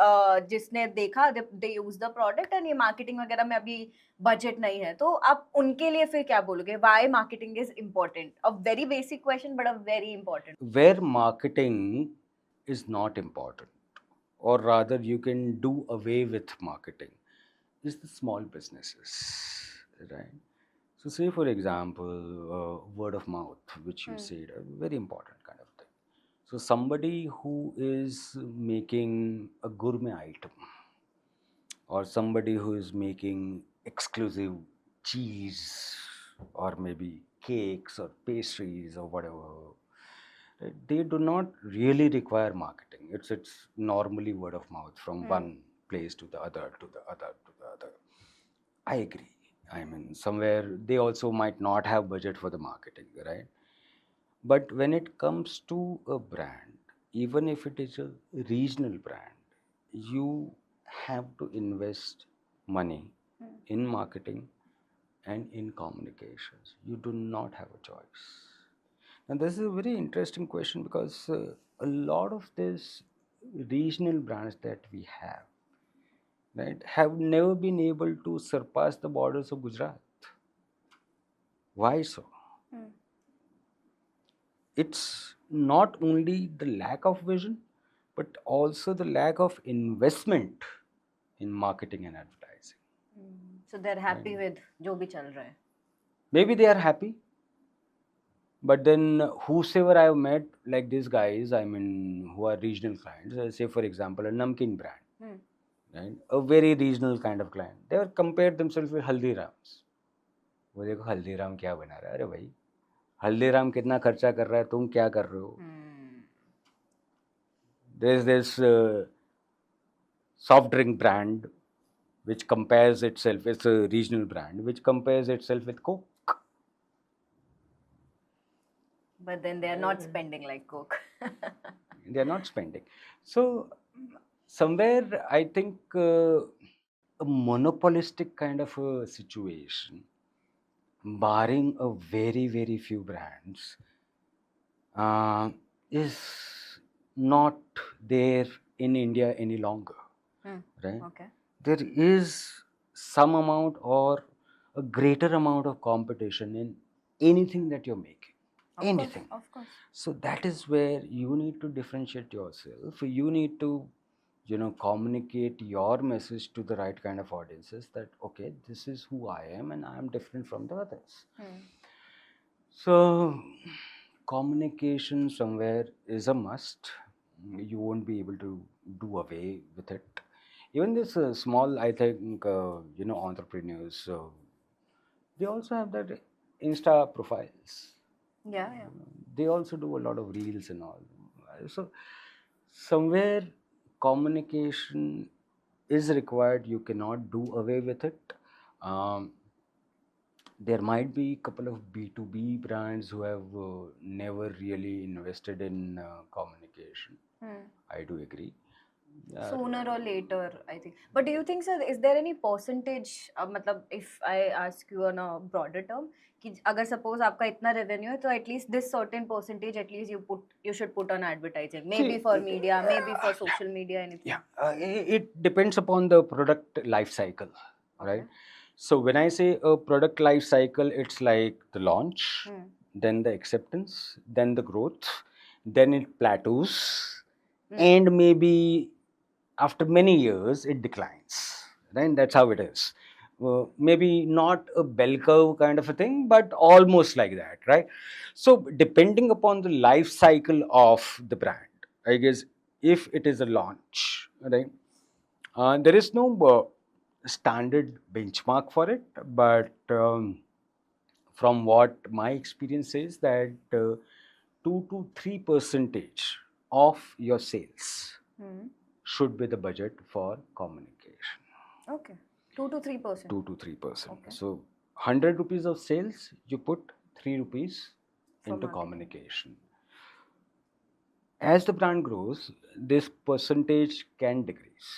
जिसने देखा they use the product and ये marketing वगैरह में अभी बजट नहीं है, तो आप उनके लिए फिर क्या बोलोगे, why marketing is important? A very basic question but a very important. Where marketing is not important, or rather, you can do away with marketing, is the small businesses, right? So, say for example, word of mouth, which you said, a very important kind of thing. So, somebody who is making a gourmet item, or somebody who is making exclusive cheese, or maybe cakes or pastries or whatever, right, they do not really require marketing. It's normally word of mouth from one place to the other, to the other, to the other. I agree. I mean, somewhere they also might not have budget for the marketing, right? But when it comes to a brand, even if it is a regional brand, you have to invest money in marketing and in communications. You do not have a choice. And this is a very interesting question because a lot of these regional brands that we have, right, have never been able to surpass the borders of Gujarat. Why so? It's not only the lack of vision, but also the lack of investment in marketing and advertising. So they're happy with जो भी चल रहा है. Maybe they are happy, but then whosoever I've met, like these guys, I mean, who are regional clients, say for example, a namkeen brand, right, a very regional kind of client, they have compared themselves with Haldirams. वो देखो हल्दीराम क्या बना रहा है, अरे भाई हल्दीराम कितना खर्चा कर रहा है, तुम क्या कर रहे हो? There's this soft drink brand which compares itself, it's a regional brand which compares itself with Coke. But then they are not spending like Coke. They are not spending. So somewhere I think a monopolistic kind of a situation, barring a very, very few brands, uh, is not there in India any longer, Hmm. right? Okay. There is some amount or a greater amount of competition in anything that you're making, Of course. anything. Of course. So that is where you need to differentiate yourself. You need to, communicate your message to the right kind of audiences, that okay, this is who I am and I am different from the others. Hmm. So communication somewhere is a must. You won't be able to do away with it. Even this small, I think, entrepreneurs, they also have that Insta profiles. Yeah. Yeah. They also do a lot of reels and all. So somewhere communication is required. You cannot do away with it. Um, there might be a couple of B2B brands who have never really invested in communication. Hmm. I do agree. Sooner or later, I think. But do you think, sir, is there any percentage, मतलब if I ask you on a broader term, कि अगर suppose आपका इतना revenue है, तो at least this certain percentage at least you should put on advertising, maybe See, for media, maybe for social media, anything. yeah, it depends upon the product life cycle, Okay. right? So when I say a product life cycle, it's like the launch, Hmm. then the acceptance, then the growth, then it plateaus, Hmm. and maybe after many years it declines, right? That's how it is. Maybe not a bell curve kind of a thing, but almost like that, right? So depending upon the life cycle of the brand, I guess, if it is a launch, right, there is no standard benchmark for it, but from what my experience says, that 2 to 3 percentage of your sales Hmm. should be the budget for communication. Okay. 2 to 3%. 2 to 3%. Okay. So 100 rupees of sales, you put 3 rupees For into marketing. communication. As the brand grows, this percentage can decrease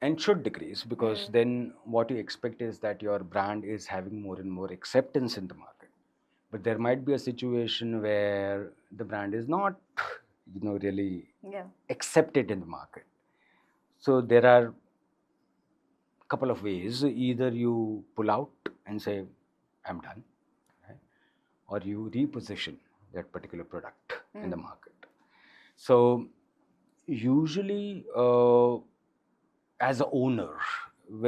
and should decrease, because Hmm. then what you expect is that your brand is having more and more acceptance in the market. But there might be a situation where the brand is not, really Yeah. accepted in the market. So there are couple of ways. Either you pull out and say, I'm done, right? Or you reposition that particular product in the Hmm. market. So usually, as a owner,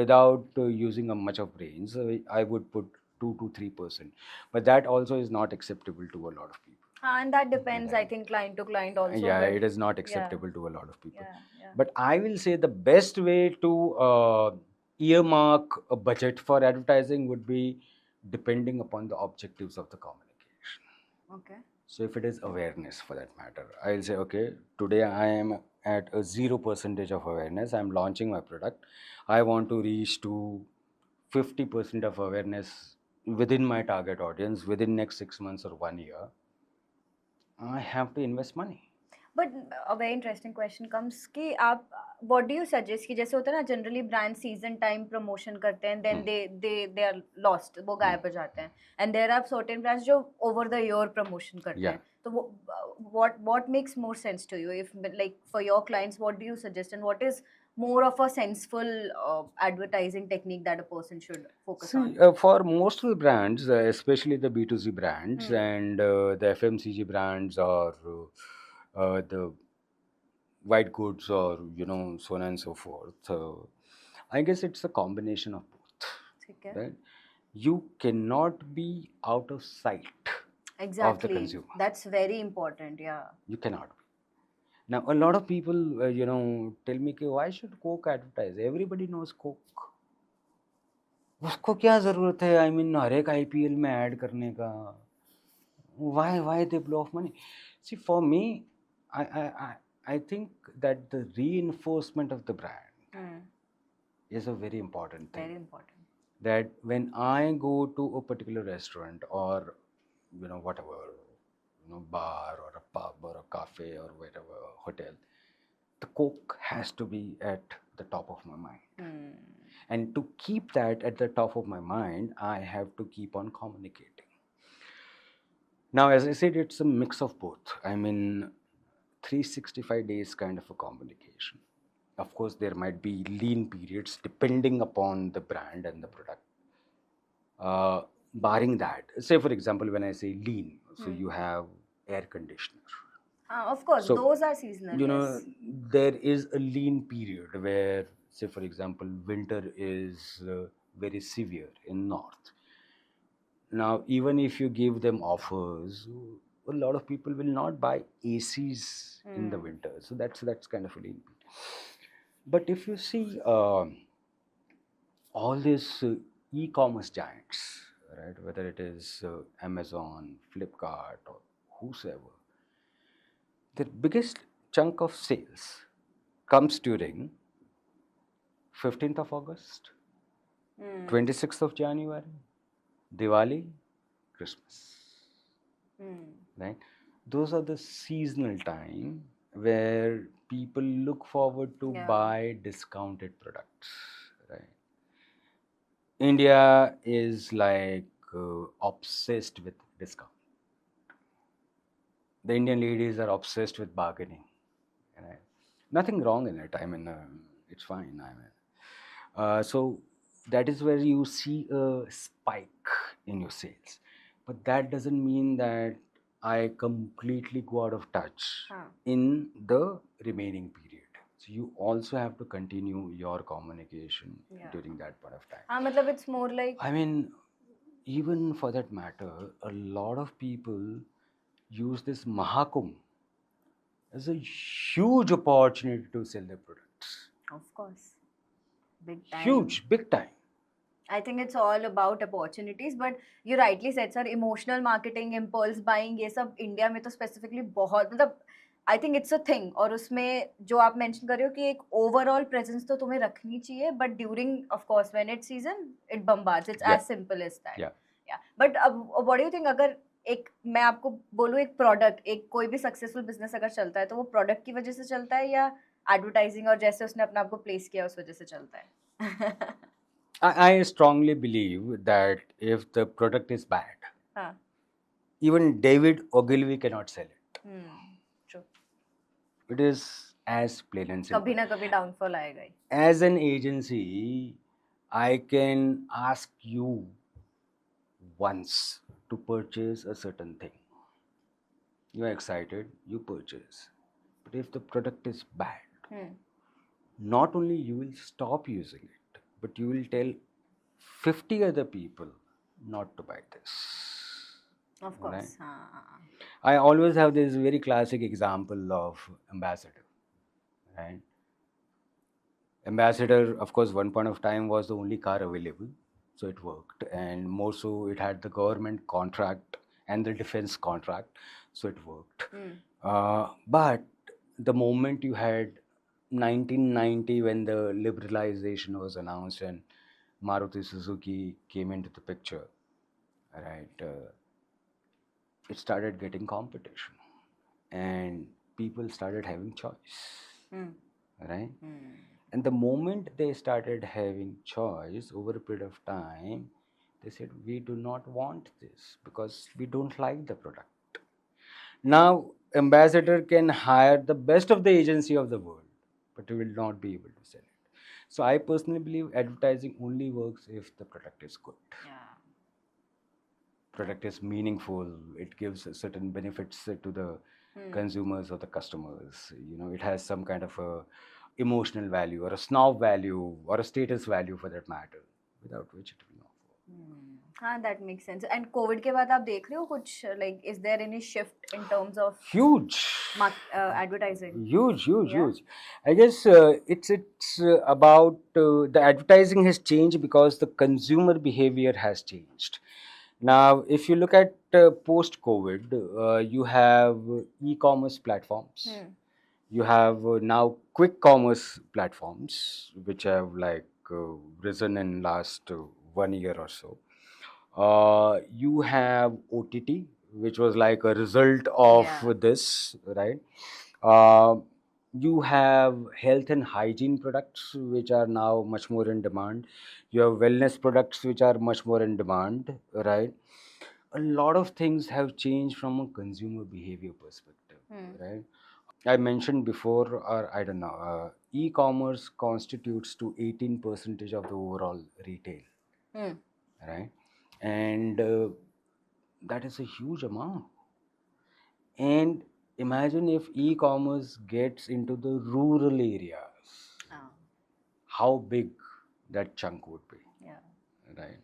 without using a much of brains, I would put 2 to 3%. But that also is not acceptable to a lot of people. And that depends, I Right. think, client to client also. Yeah, But it is not yeah, acceptable to a lot of people. yeah, yeah. But I will say the best way to earmark a budget for advertising would be depending upon the objectives of the communication. Okay. So if it is awareness, for that matter, I'll say, okay, today I am at a 0% of awareness. I'm launching my product. I want to reach to 50% of awareness within my target audience within next 6 months or 1 year. I have to invest money. But a very interesting question comes कि आप what do you suggest कि जैसे होता है ना generally brand season time promotion करते हैं then they are lost, वो गायब हो जाते हैं, and there are certain brands जो over the year promotion करते Yeah. हैं. तो what makes more sense to you, if like for your clients, what do you suggest, and what is more of a senseful advertising technique that a person should focus on? See, for most of the brands, especially the B2C brands Hmm. and the FMCG brands, or the white goods, or so on and so forth, I guess it's a combination of both, ठीक है. right? You cannot be out of sight of the Exactly. consumer. That's very important. Yeah. You cannot be. Now, a lot of people, tell me, why should Coke advertise? Everybody knows Coke. उसको क्या जरूरत है, I mean, हर एक IPL में add करने का? Why they blow off money? See, for me, I think that the reinforcement of the brand Hmm. is a very important thing. Very important. That when I go to a particular restaurant, or whatever, bar or a pub or a cafe or whatever, hotel, the Coke has to be at the top of my mind. Hmm. And to keep that at the top of my mind, I have to keep on communicating. Now, as I said, it's a mix of both. I mean, 365 days kind of a communication. Of course, there might be lean periods depending upon the brand and the product. Barring that, say for example, when I say lean, so you have air conditioner. Of course, So, those are seasonal, you know, yes. there is a lean period where, say for example, winter is very severe in north. Now, even if you give them offers, a lot of people will not buy ACs in the winter. So that's kind of a lean period. But if you see all these e-commerce giants, right, whether it is Amazon, Flipkart, or whosoever, the biggest chunk of sales comes during 15th of August, 26th of January, Diwali, Christmas, right? Those are the seasonal time where people look forward to Yeah. buy discounted products, right? India is like obsessed with discount. The Indian ladies are obsessed with bargaining. Right? Nothing wrong in it. I mean, it's fine. I mean, so that is where you see a spike in your sales. But that doesn't mean that I completely go out of touch in the remaining period. So you also have to continue your communication during that point of time. matlab it's more like I mean, even for that matter, a lot of people use this Mahakumbh as a huge opportunity to sell their products. of course, big time. Huge, big time. I think it's all about opportunities, but you rightly said, sir, emotional marketing, impulse buying, ये सब India में तो specifically बहुत मतलब I think it's a thing और उसमें जो आप mention कर रहे हो कि एक overall presence तो तुम्हें रखनी चाहिए, but during of course when it's season it bombards. It's Yeah. as simple as that. Yeah. Yeah. But what do you think अगर एक मैं आपको बोलूँ एक प्रोडक्ट एक कोई भी सक्सेसफुल बिजनेस अगर चलता है तो वो प्रोडक्ट की वजह से चलता है या एडवर्टाइजिंग और जैसे उसने अपने आप को प्लेस किया उस वजह से चलता है I strongly believe that if the product is bad, हाँ even David Ogilvy cannot sell it. True It is as plain and simple. कभी ना कभी डाउनफॉल आएगा ही As an agency, I can ask you once to purchase a certain thing. You are excited, you purchase. But if the product is bad, not only you will stop using it, but you will tell 50 other people not to buy this. of course Right? हाँ I always have this very classic example of Ambassador, right? Ambassador, of course, one point of time was the only car available, so it worked, and more so, it had the government contract and the defense contract, so it worked. But the moment you had 1990 when the liberalization was announced and Maruti Suzuki came into the picture, right? It started getting competition, and people started having choice, right? And the moment they started having choice over a period of time, they said, we do not want this because we don't like the product. Now, Ambassador can hire the best of the agency of the world, but he will not be able to sell it. So I personally believe advertising only works if the product is good. yeah Product is meaningful. It gives certain benefits to the consumers or the customers. You know, it has some kind of a emotional value or a snob value or a status value for that matter, without which it will not work. हाँ that makes sense and Covid के बाद आप देख रहे हो कुछ like is there any shift in terms of Huge. advertising Huge, huge, Yeah. huge. I guess it's about the advertising has changed because the consumer behavior has changed. Now, if you look at post-COVID, you have e-commerce platforms. You have now quick commerce platforms, which have like risen in last 1 year or so. You have OTT, which was like a result of Yeah. this, right? Uh, You have health and hygiene products which are now much more in demand. You have wellness products which are much more in demand, right? A lot of things have changed from a consumer behavior perspective, Hmm. right? I mentioned before, or I don't know, e-commerce constitutes to 18% of the overall retail, Hmm. right? And that is a huge amount. And imagine if e-commerce gets into the rural areas, Ah, how big that chunk would be, yeah. right?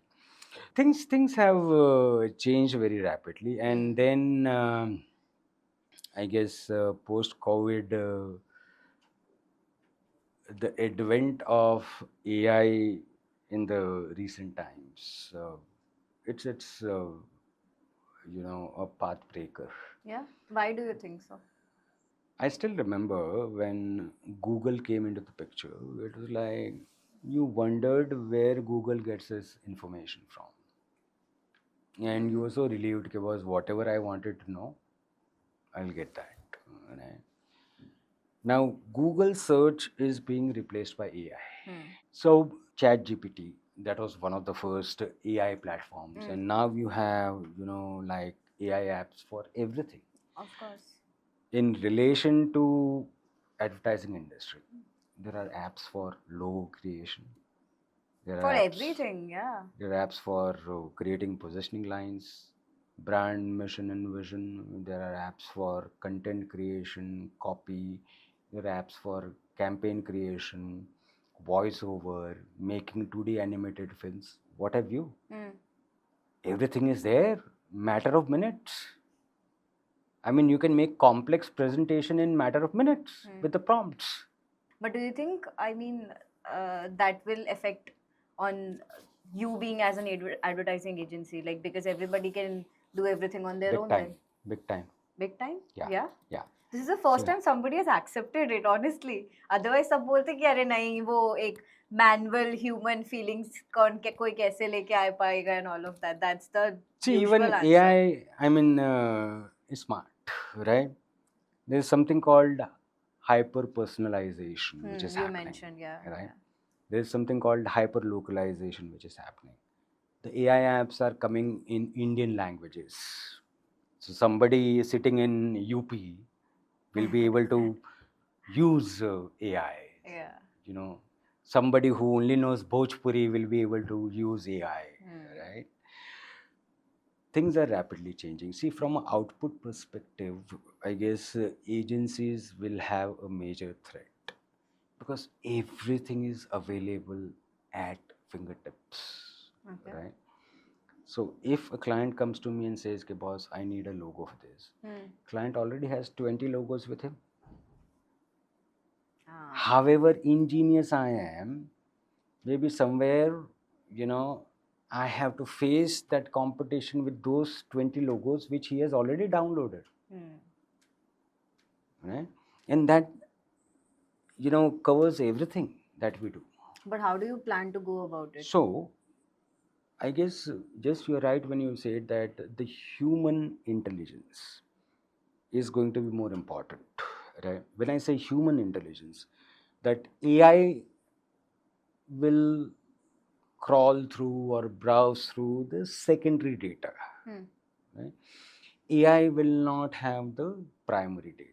Things have changed very rapidly, and then I guess post COVID, the advent of AI in the recent times, it's a path breaker. Yeah. Why do you think so? I still remember when Google came into the picture, it was like you wondered where Google gets its information from. And you were so relieved because whatever I wanted to know, I'll get that. Right? Now, Google search is being replaced by AI. Hmm. So, ChatGPT, that was one of the first AI platforms. Hmm. And now you have, like AI apps for everything. Of course. In relation to advertising industry, there are apps for logo creation. There For are apps. everything, yeah. There are apps for creating positioning lines, brand mission and vision. There are apps for content creation, copy. There are apps for campaign creation, voiceover, making 2D animated films. What have you? Hmm. Everything is there. Matter of minutes. I mean, you can make complex presentation in matter of minutes with the prompts. But do you think, I mean, that will affect on you being as an advertising agency? Like, because everybody can do everything on their Big own then. time. Big time. Big time? Yeah. Yeah. Yeah. This is the first So time somebody has accepted it, honestly. Otherwise, सब बोलते कि अरे नहीं वो एक manual human feelings कौन कोई कैसे लेके आ पाएगा and all of that. That's the see, usual even answer. AI, I mean, is smart, right? There's something called hyper personalization, which is You happening, mentioned, yeah. right? There's something called hyper localization, which is happening. The AI apps are coming in Indian languages. So somebody sitting in UP will be able to use AI. Yeah. You know, somebody who only knows Bhojpuri will be able to use AI, right? Things are rapidly changing. See, from an output perspective, I guess agencies will have a major threat because everything is available at fingertips, Okay. right? So if a client comes to me and says, "Okay, boss, I need a logo for this," client already has 20 logos with him. However ingenious I am, maybe somewhere, I have to face that competition with those 20 logos which he has already downloaded. Right? And that, covers everything that we do. But how do you plan to go about it? So, I guess just you're right when you said that the human intelligence is going to be more important, right? When I say human intelligence, that AI will crawl through or browse through the secondary data. Right? AI will not have the primary data.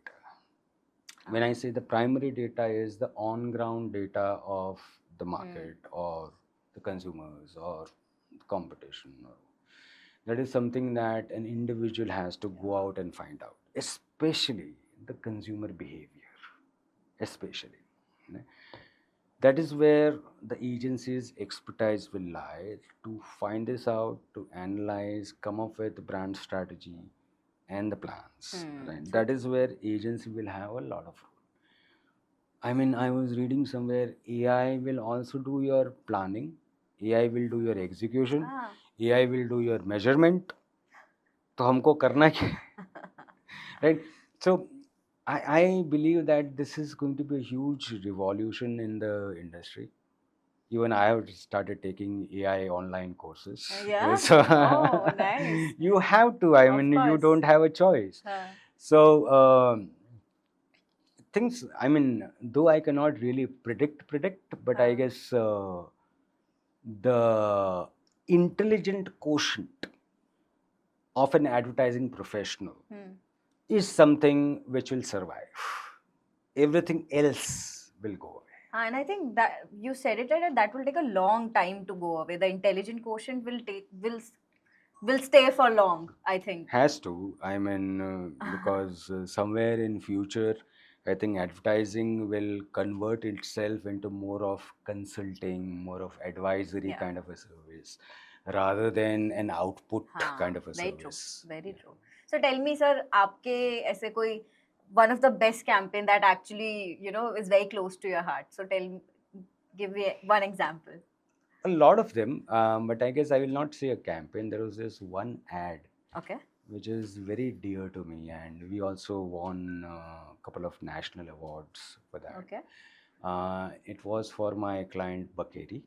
When I say the primary data is the on ground data of the market or the consumers or the competition. That is something that an individual has to go out and find out, especially the consumer behavior, especially. Right? That is where the agency's expertise will lie to find this out, to analyze, come up with brand strategy and the plans. Right? That is where agency will have a lot of role. I mean, I was reading somewhere AI will also do your planning, AI will do your execution, AI will do your measurement. तो हमको करना क्या है? Right? So I believe that this is going to be a huge revolution in the industry. Even I have started taking AI online courses. Yeah? So Oh, nice. you have to. I Of mean, you course. don't have a choice. So things, I mean, though I cannot really predict, but I guess the intelligent quotient of an advertising professional is something which will survive. Everything else will go away. And I think that you said it right, that will take a long time to go away. The intelligent quotient will stay for long, I think. Has to, I mean, because somewhere in future, I think advertising will convert itself into more of consulting, more of advisory Yeah. kind of a service, rather than an output kind of a very true, service. very true. So tell me, sir, आपके ऐसे कोई one of the best campaign that actually is very close to your heart. So give me one example. A lot of them, but I guess I will not say a campaign. There was this one ad Okay. which is very dear to me, and we also won a couple of national awards for that. Okay. It was for my client Bakeri.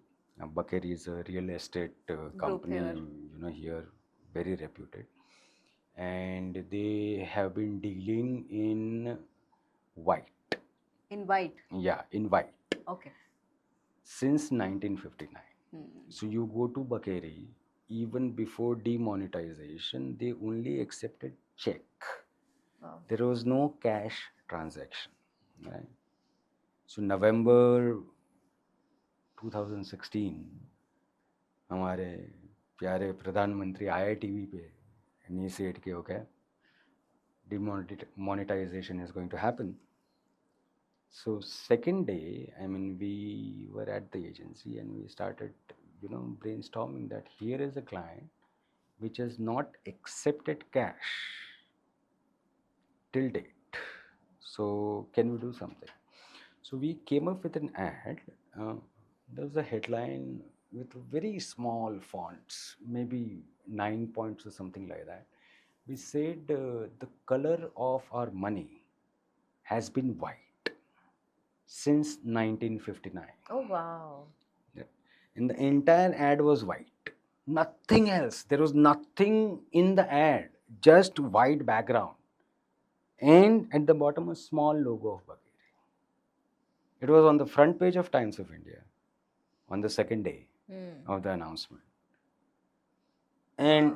Bakeri is a real estate company, here. here, very reputed, and they have been dealing in white. In white. Yeah, in white. Okay. Since 1959. So you go to Bakeri, even before demonetization, they only accepted check. Wow. There was no cash transaction. Right? So November 2016, हमारे प्यारे प्रधानमंत्री आए TV पे, and he said कि okay, demonetization is going to happen. So second day, I mean, we were at the agency and we started, brainstorming that here is a client which has not accepted cash till date. So can we do something? So we came up with an ad. There was a headline with very small fonts, maybe 9 points or something like that. We said the color of our money has been white since 1959. Oh wow. Yeah. And the entire ad was white. Nothing else. There was nothing in the ad, just white background. And at the bottom, a small logo of Bakeri. It was on the front page of Times of India on the second day of the announcement. And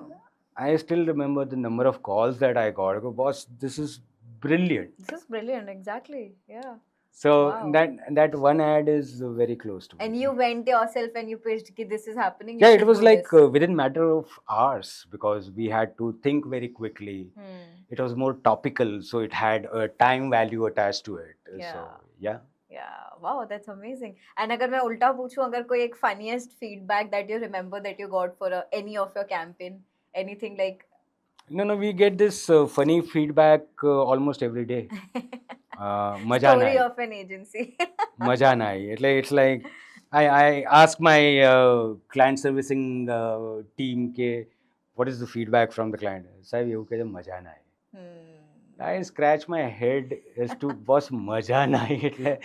I still remember the number of calls that I got. I go, boss, this is brilliant. This is brilliant, exactly. Yeah. So Wow. that one ad is very close to me. And you went yourself and you pitched that this is happening. Yeah, it was like within matter of hours, because we had to think very quickly. It was more topical, so it had a time value attached to it. Yeah. So yeah. Yeah, wow, that's amazing. And अगर मैं उल्टा पूछूं, अगर कोई एक funniest feedback that you remember that you got for any of your campaign, anything like? No, we get this funny feedback almost every day. मजा Story ना of an agency. मजा ना आई. It's like I ask my client servicing team के what is the feedback from the client. साहब ये कहते मजा ना आई. I scratch my head as to what's मजा ना आई. એટલે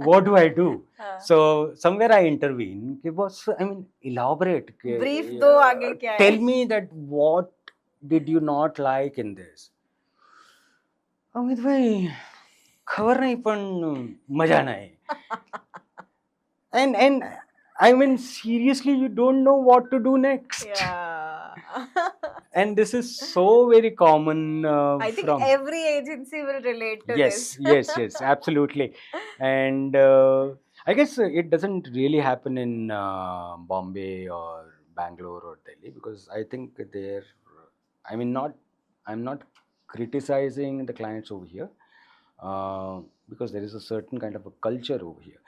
what do I do? So somewhere I intervene. कि boss, I mean, elaborate. Brief दो आगे क्या है? Tell me that what did you not like in this? Amit भाई खबर नहीं पण मजा नहीं. And I mean, seriously, you don't know what to do next. Yeah. And this is so very common. I think every agency will relate to this. Yes, absolutely. And I guess it doesn't really happen in Bombay or Bangalore or Delhi, because I think I'm not criticizing the clients over here, because there is a certain kind of a culture over here.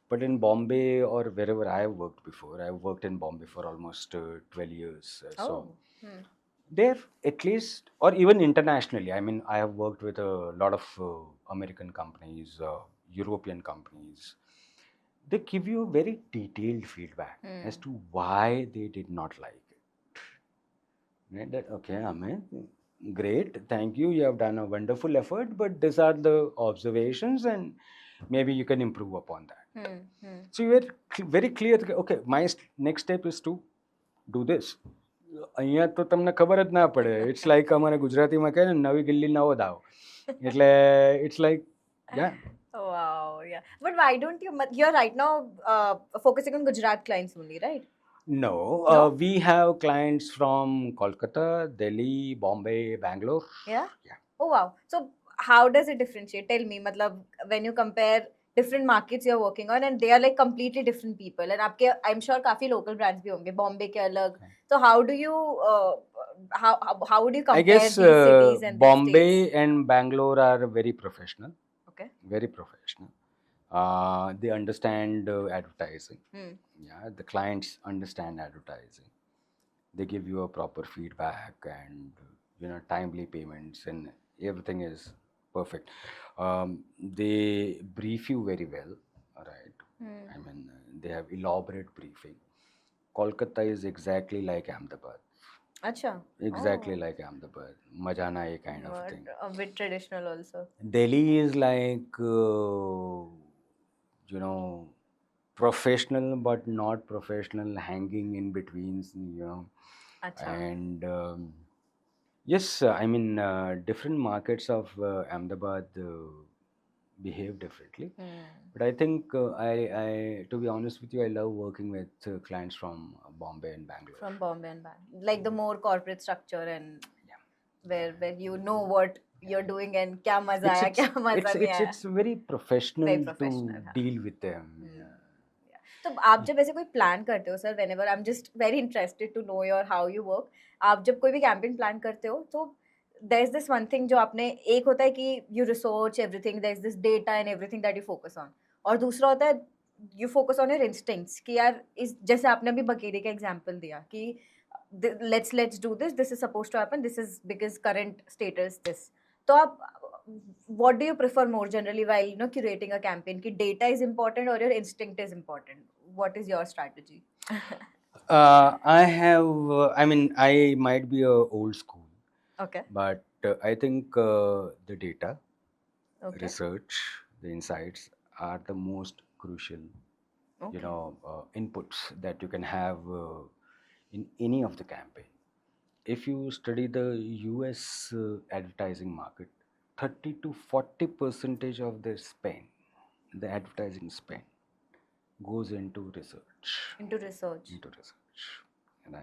But in Bombay or wherever I have worked before, I've worked in Bombay for almost 12 years. So there, at least, or even internationally, I mean, I have worked with a lot of American companies, European companies. They give you very detailed feedback as to why they did not like it. Right? That, okay, Amit, great, thank you, you have done a wonderful effort, but these are the observations and maybe you can improve upon that. So you were very clear, okay, my next step is to do this. અહીંયા તો તમને ખબર જ ના પડે. It's like અમારે ગુજરાતીમાં કહે ને નવી ગિલ્લી નવો દાવ. એટલે it's like, yeah. Wow, yeah. But why don't you? You're right now focusing on Gujarat clients only, right? No, No? we have clients from Kolkata, Delhi, Bombay, Bangalore. Yeah. Yeah. Oh wow. So how does it differentiate? Tell me, matlab, when you compare different markets you're working on, and they are like completely different people, and आपके I'm sure काफी local brands भी होंगे, Bombay के अलग. So how do you how would you I compare guess these cities and these states? Bombay and Bangalore are very professional, Okay. very professional. They understand advertising. Hmm. Yeah, the clients understand advertising. They give you a proper feedback and timely payments and everything is perfect. They brief you very well, right? Hmm. I mean, they have elaborate briefing. Kolkata is exactly like Ahmedabad. Acha. Exactly Oh. like Ahmedabad. Majana a kind of But thing. a bit traditional also. Delhi is like, professional but not professional, hanging in between. Acha. And yes, I mean, different markets of Ahmedabad behave differently. Hmm. But I think to be honest with you, I love working with clients from Bombay and Bangalore. From Bombay and Bangalore. Like the more corporate structure and Yeah. where you know what you're doing and क्या मजा It's आया it's क्या मजा it's नहीं it's आया. it's very Very professional to professional, हाँ. deal with them. Hmm. Yeah. Yeah. तो आप जब ऐसे कोई प्लान करते हो sir, whenever I'm just very interested to know your how you work, आप जब कोई भी कैंपेन प्लान करते हो तो there's this one thing जो आपने, एक होता है कि you research everything, there's this data and everything that you focus on, और दूसरा होता है you focus on your instincts कि यार इस जैसे आपने अभी बकेरी का एग्जांपल दिया कि let's do this is supposed to happen, this is because current status this. तो आप what do you prefer more generally while curating a campaign ki data is important or your instinct is important? What is your strategy? I have. I mean, I might be a old school, Okay. but I think the data, Okay. research, the insights are the most crucial, Okay. inputs that you can have in any of the campaign. If you study the US advertising market, 30 to 40 percentage of their spend, the advertising spend, goes into research. Into research. Into research, and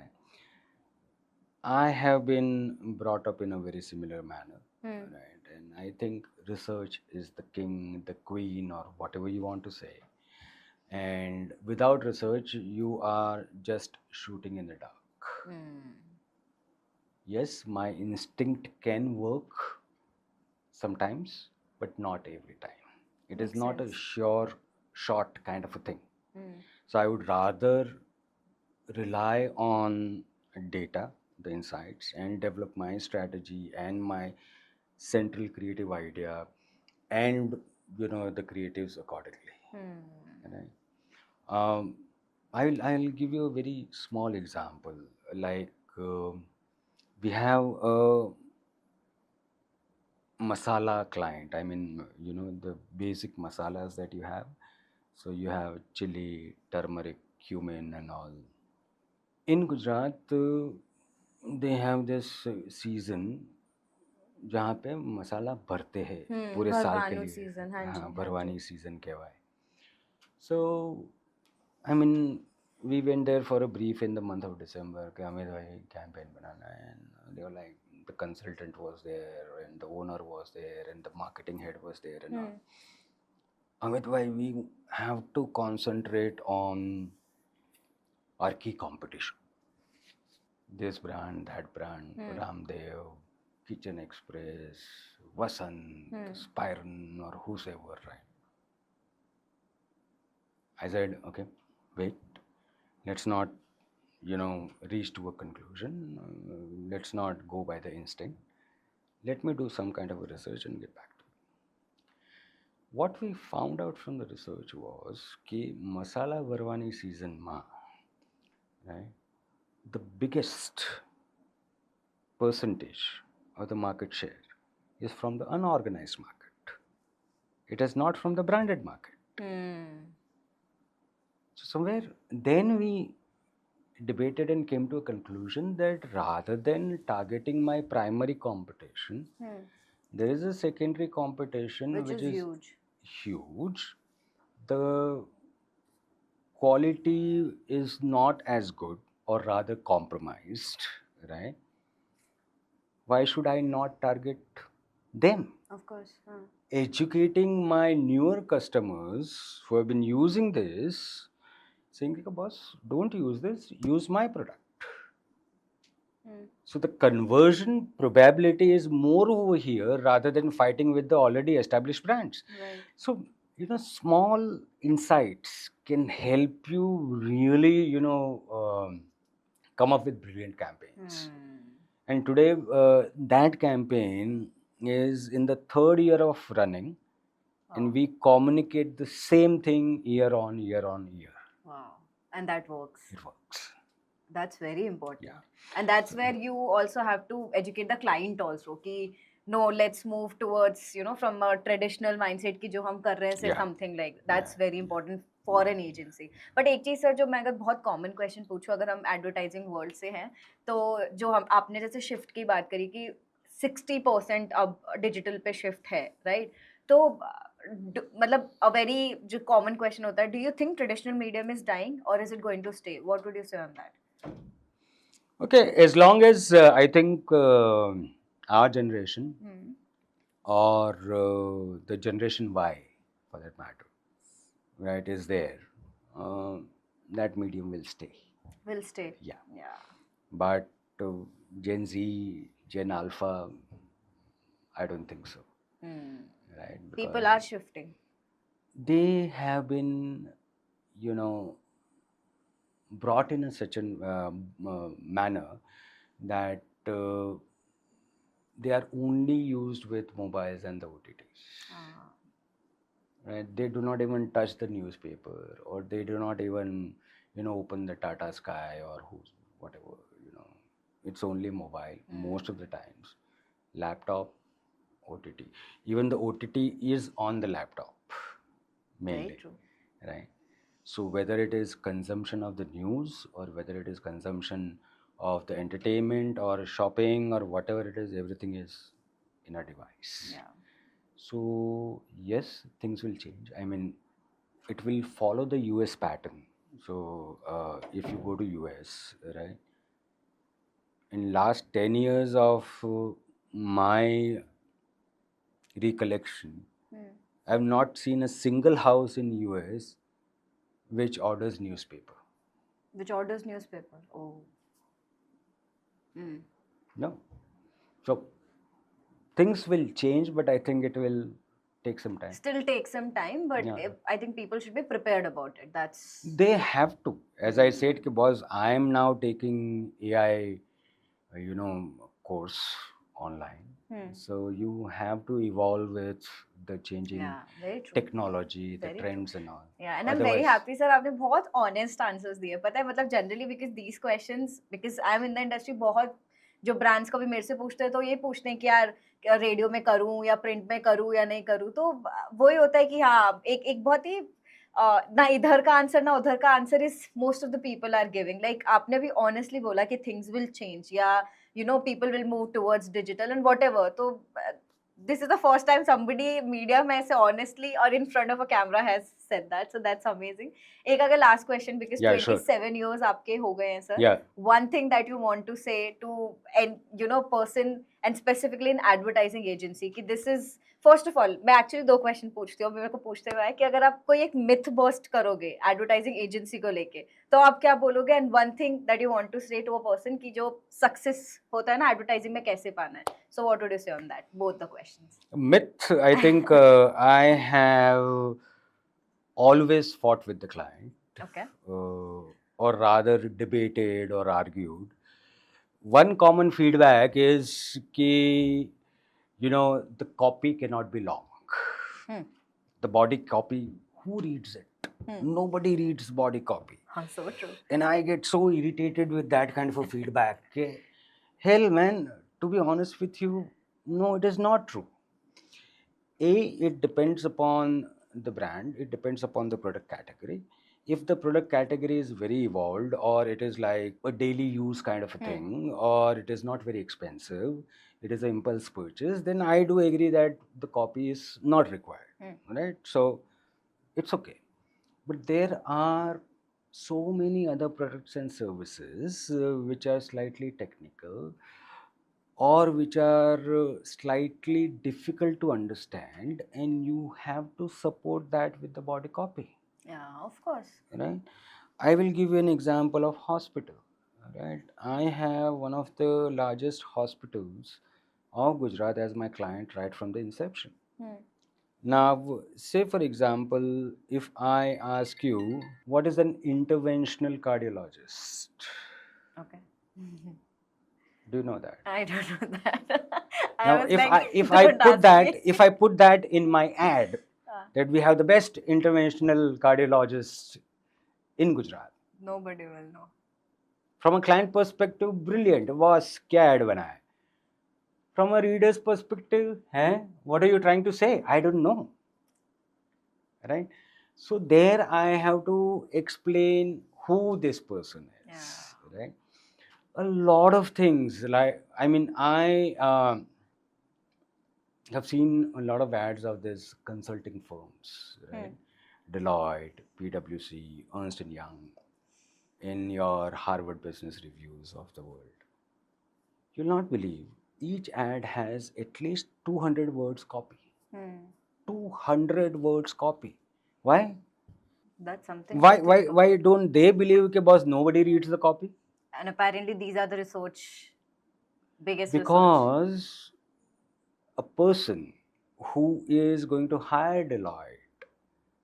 I have been brought up in a very similar manner, Hmm. right? And I think research is the king, the queen, or whatever you want to say. And without research, you are just shooting in the dark. Hmm. Yes, my instinct can work sometimes, but not every time. It is Makes not a sense. sure shot kind of a thing. Hmm. So I would rather rely on data, the insights, and develop my strategy and my central creative idea and the creatives accordingly. Hmm. Right? Um, I'll give you a very small example. Like we have a masala client. I mean, the basic masalas that you have. So you have chili, turmeric, cumin, and all. In Gujarat, they have this season जहाँ पे मसाला भरते हैं पूरे साल के भरवानु लिए. season. हाँ हाँ, जी, हाँ जी. भरवानी season कहवाए. So, I mean, we went there for a brief in the month of December कि हमें भाई campaign बनाना है. And they were like, the consultant was there and the owner was there and the marketing head was there and all. Amit bhai, we have to concentrate on our key competition. This brand, that brand, Ramdev, Kitchen Express, Vasant, Spyron, or whosoever, right? I said, okay, wait, let's not, reach to a conclusion. Let's not go by the instinct. Let me do some kind of a research and get back to you. What we found out from the research was कि masala varwani season ma, right, the biggest percentage of the market share is from the unorganized market. It is not from the branded market. So somewhere then we debated and came to a conclusion that rather than targeting my primary competition, there is a secondary competition Which is huge. huge, the quality is not as good or rather compromised, right? Why should I not target them? Of course. Educating my newer customers who have been using this, saying, "Like, boss, don't use this, use my product." Hmm. So the conversion probability is more over here rather than fighting with the already established brands. Right. So, small insights can help you really, come up with brilliant campaigns. And today, that campaign is in the third year of running, and we communicate the same thing year on year on year. Wow. And that works. It works. That's very important. Yeah. And that's where you also have to educate the client also. Ki, no, let's move towards, from a traditional mindset ki jo hum kar rahe hain, say Yeah. something like that's Yeah. very important for an agency. But एक चीज sir जो मैं अगर बहुत common question पूछूं अगर हम advertising world से हैं तो जो हम आपने जैसे शिफ्ट की बात करी कि 60% अब डिजिटल पे शिफ्ट है राइट तो मतलब अ वेरी जो कॉमन क्वेश्चन होता है do you think traditional medium is dying और is it going to stay what would you say on that Okay, as long as I think our generation or the generation Y, for that matter, right, is there, that medium will stay. Will stay. Yeah. But Gen Z, Gen Alpha, I don't think so. Right? People are shifting. They have been, brought in a such a manner that they are only used with mobiles and the OTTs. Right? They do not even touch the newspaper, or they do not even, open the Tata Sky or whatever. It's only mobile most of the times. Laptop, OTT. Even the OTT is on the laptop mainly. Very true. Right? So whether it is consumption of the news or whether it is consumption of the entertainment or shopping or whatever it is, everything is in a device. Yeah. So yes, things will change. I mean, it will follow the US pattern. So if you go to US, right, in last 10 years of my recollection, I have not seen a single house in US which orders newspaper. Which orders newspaper? Oh. No. So things will change, but I think it will take some time. Still take some time, but Yeah. I think people should be prepared about it. That's They have to. As I said, boss, I am now taking AI, course online. So you have to evolve with the changing very true. technology, the Very trends and all. Yeah, and I'm very happy, sir. आपने बहुत honest answers दिए. पता है मतलब generally because these questions, because I'm in the industry, बहुत जो brands कभी मेरे से पूछते हैं तो ये पूछते हैं कि यार रेडियो में करूँ या प्रिंट में करूँ या नहीं करूँ तो वही होता है कि हाँ एक बहुत ही ना इधर का आंसर ना उधर का answer is most of the people are giving like आपने भी ऑनेस्टली बोला कि थिंग्स विल चेंज या people will move towards digital and whatever so this is the first time somebody media में से honestly or in front of a camera has said that so that's amazing एक अगर last question because 27 years आपके हो गए हैं sir one thing that you want to say to and person and specifically in advertising agency कि this is first of all मैं actually 2 question पूछती हूँ मेरे को पूछते हुए है कि अगर आप कोई एक मिथ बस्ट करोगे एडवर्टाइजिंग एजेंसी को लेके तो आप क्या बोलोगे and one thing that you want to say to a person की जो सक्सेस होता है ना एडवर्टाइजिंग में कैसे पाना है so what would you say on that both the questions myth I think I have always fought with the client okay or rather debated or argued. One common feedback is कि the copy cannot be long. The body copy, who reads it? Nobody reads body copy. So true. And I get so irritated with that kind of a feedback. Hell, man, to be honest with you, no, it is not true. It depends upon the brand, it depends upon the product category, if the product category is very evolved, or it is like a daily use kind of a thing, or it is not very expensive, it is an impulse purchase, then I do agree that the copy is not required, right? So it's okay. But there are so many other products and services which are slightly technical, or which are slightly difficult to understand, and you have to support that with the body copy, Yeah, of course. right? I will give you an example of hospital, right? I have one of the largest hospitals of Gujarat as my client right from the inception. Now, say for example, if I ask you, what is an interventional cardiologist? Okay. Do you know that? I don't know that. I Now, was if like, I don't put ask that, me. if I put that in my ad, Ah, that we have the best interventional cardiologist in Gujarat, nobody will know. from a client perspective, brilliant. Was क्या ad बनाया? From a reader's perspective, what are you trying to say? I don't know, right? So there I have to explain who this person is, right? A lot of things, like, I mean, I have seen a lot of ads of these consulting firms, right? Deloitte, PwC, Ernst and Young, in your Harvard Business Reviews of the world. You'll not believe, each ad has at least 200 words copy. 200 words copy. Why? That's something Why, to why, think why about. don't they believe that boss nobody reads the copy? And apparently these are the biggest research. Because a person who is going to hire Deloitte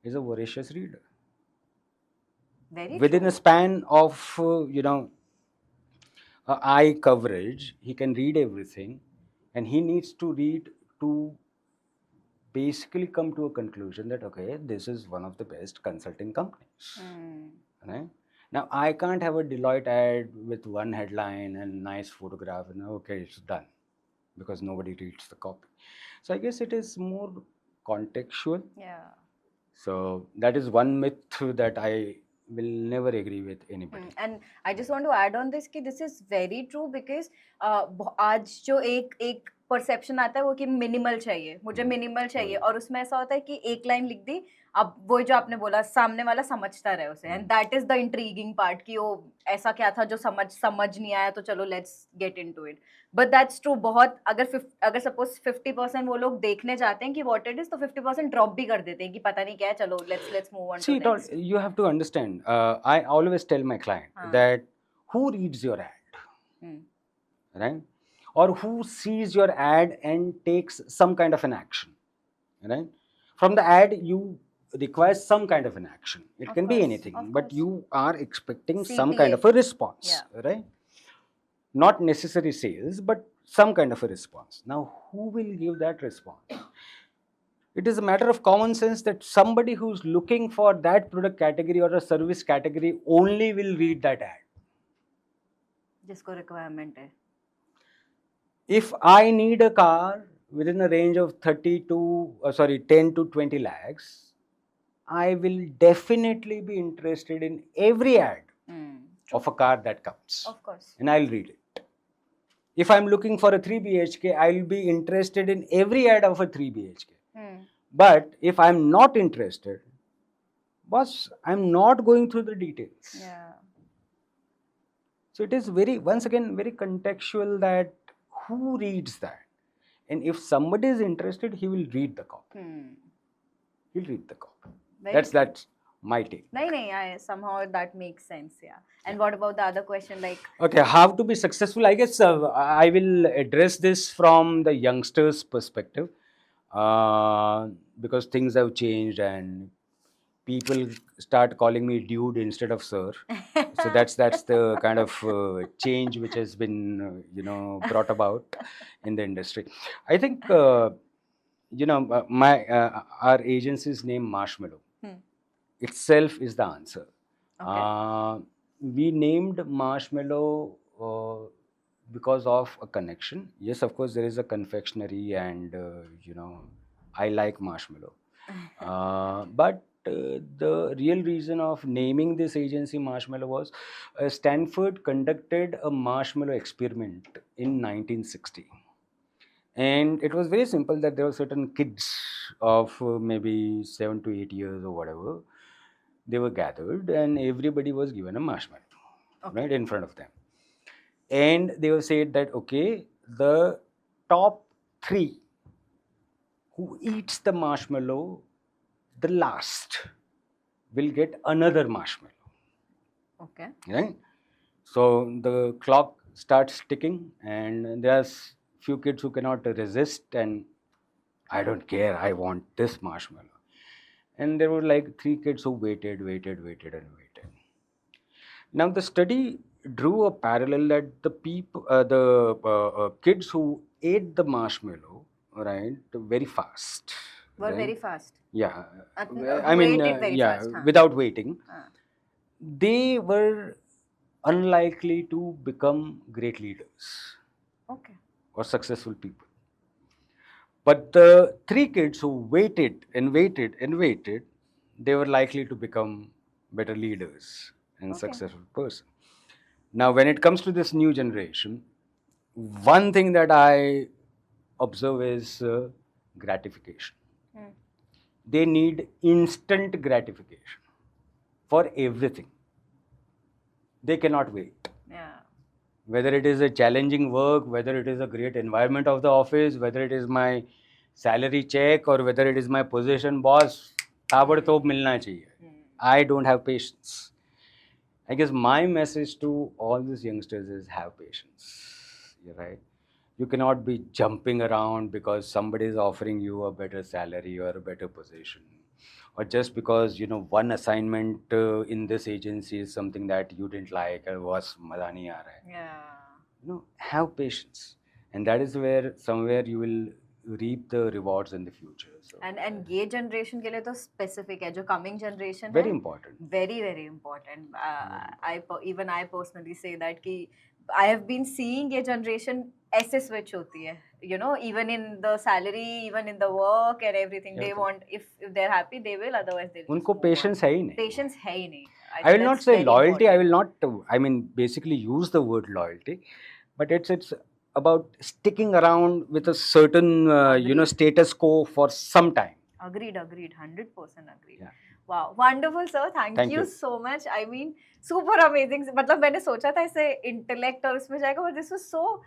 is a voracious reader. Very Within a true. span of eye coverage, he can read everything, and he needs to read to basically come to a conclusion that okay, this is one of the best consulting companies, right? Now I can't have a Deloitte ad with one headline and nice photograph and okay, it's done, because nobody reads the copy. So I guess it is more contextual. Yeah. So that is one myth that I will never agree with anybody. And I just want to add on this कि this is very true because आज जो एक perception आता है वो कि minimal चाहिए, मुझे मिनिमल चाहिए, और उसमें ऐसा होता है कि एक लाइन लिख दी, अब वो जो आपने बोला सामने वाला समझता रहे उसे, and that is the intriguing part कि वो ऐसा क्या था जो समझ नहीं आया, तो चलो let's get into it. But that's true. बहुत अगर सपोज 50% वो लोग देखने जाते हैं कि व्हाट इट इज, तो 50% ड्रॉप भी कर देते हैं कि पता नहीं क्या है, चलो let's move on to See, next. you have to understand. I always tell my client that who reads your ad, right? Or who sees your ad and takes some kind of an action, right? From the ad, you require some kind of an action. It can be anything, but you are expecting some kind of a response, right? Not necessary sales, but some kind of a response. Now, who will give that response? It is a matter of common sense that somebody who's looking for that product category or a service category only will read that ad. जिसको requirement है. If I need a car within a range of 10 to 20 lakhs, I will definitely be interested in every ad of a car that comes. Of course. And I'll read it. If I'm looking for a 3 BHK, I'll be interested in every ad of a 3 BHK. But if I'm not interested, boss, I'm not going through the details. Yeah. So it is once again, very contextual that who reads that. And if somebody is interested, he will read the copy. He'll read the copy. That's my take. No, somehow that makes sense, yeah. And what about the other question, like? Okay, how to be successful? I guess I will address this from the youngsters' perspective, because things have changed and people start calling me dude instead of sir. So that's the kind of change which has been brought about in the industry. I think our agency's name Marshmallow itself is the answer. Okay. We named Marshmallow because of a connection. Yes, of course, there is a confectionery, and I like marshmallow. But the real reason of naming this agency Marshmallow was Stanford conducted a marshmallow experiment in 1960. And it was very simple that there were certain kids of maybe 7 to 8 years or whatever. They were gathered and everybody was given a marshmallow Okay. right in front of them. And they were said that, okay, the top three who eats the marshmallow the last will get another marshmallow. Okay. Right? So the clock starts ticking, and there's few kids who cannot resist, and I don't care, I want this marshmallow. And there were like three kids who waited. Now the study drew a parallel that the kids who ate the marshmallow, right, very fast. Were right? very fast. Yeah, Waited very fast, huh? without waiting, Ah. they were unlikely to become great leaders Okay. or successful people. But the three kids who waited, they were likely to become better leaders and Okay. successful person. Now, when it comes to this new generation, one thing that I observe is gratification. Hmm. They need instant gratification for everything. They cannot wait. Yeah. Whether it is a challenging work, whether it is a great environment of the office, whether it is my salary check, or whether it is my position, boss, ताबड़तोड़ मिलना चाहिए. I don't have patience. I guess my message to all these youngsters is have patience. You're right. You cannot be jumping around because somebody is offering you a better salary or a better position, or just because one assignment in this agency is something that you didn't like or was maza nahi aa raha hai. Yeah. Have patience, and that is where somewhere you will reap the rewards in the future. So And ये generation के लिए तो specific है जो coming generation very है. important. Very important. Even I personally say that कि I have been seeing ये generation ऐसे switch होती है. Even in the salary, even in the work and everything, they Yeah. want, if they're happy, they will. Otherwise, they'll. उनको just move on. patience है ही नहीं. Patience है ही नहीं. I will not that's say very loyalty. I important. will not. Basically use the word loyalty, but it's about sticking around with a certain Agreed. status quo for some time. Agreed. 100% agreed. Yeah. Wow, wonderful sir. Thank you so much. I mean, super amazing. मतलब मैंने सोचा था ऐसे intellect और उसमें जाएगा, but this was so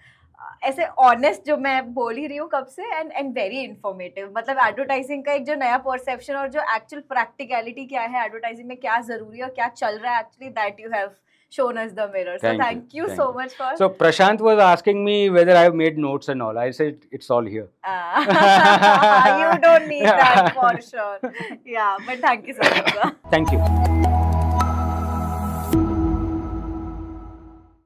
ऐसे honest जो मैं बोल ही रही हूँ कब से, and very informative. मतलब advertising का एक जो नया perception और जो actual practicality क्या है advertising में, क्या जरूरी है और क्या चल रहा है actually, that you have shown us the mirror. So thank you so much for. So Prashant was asking me whether I have made notes and all. I said it's all here. You don't need that for sure. Yeah, but thank you so much, sir. Thank you.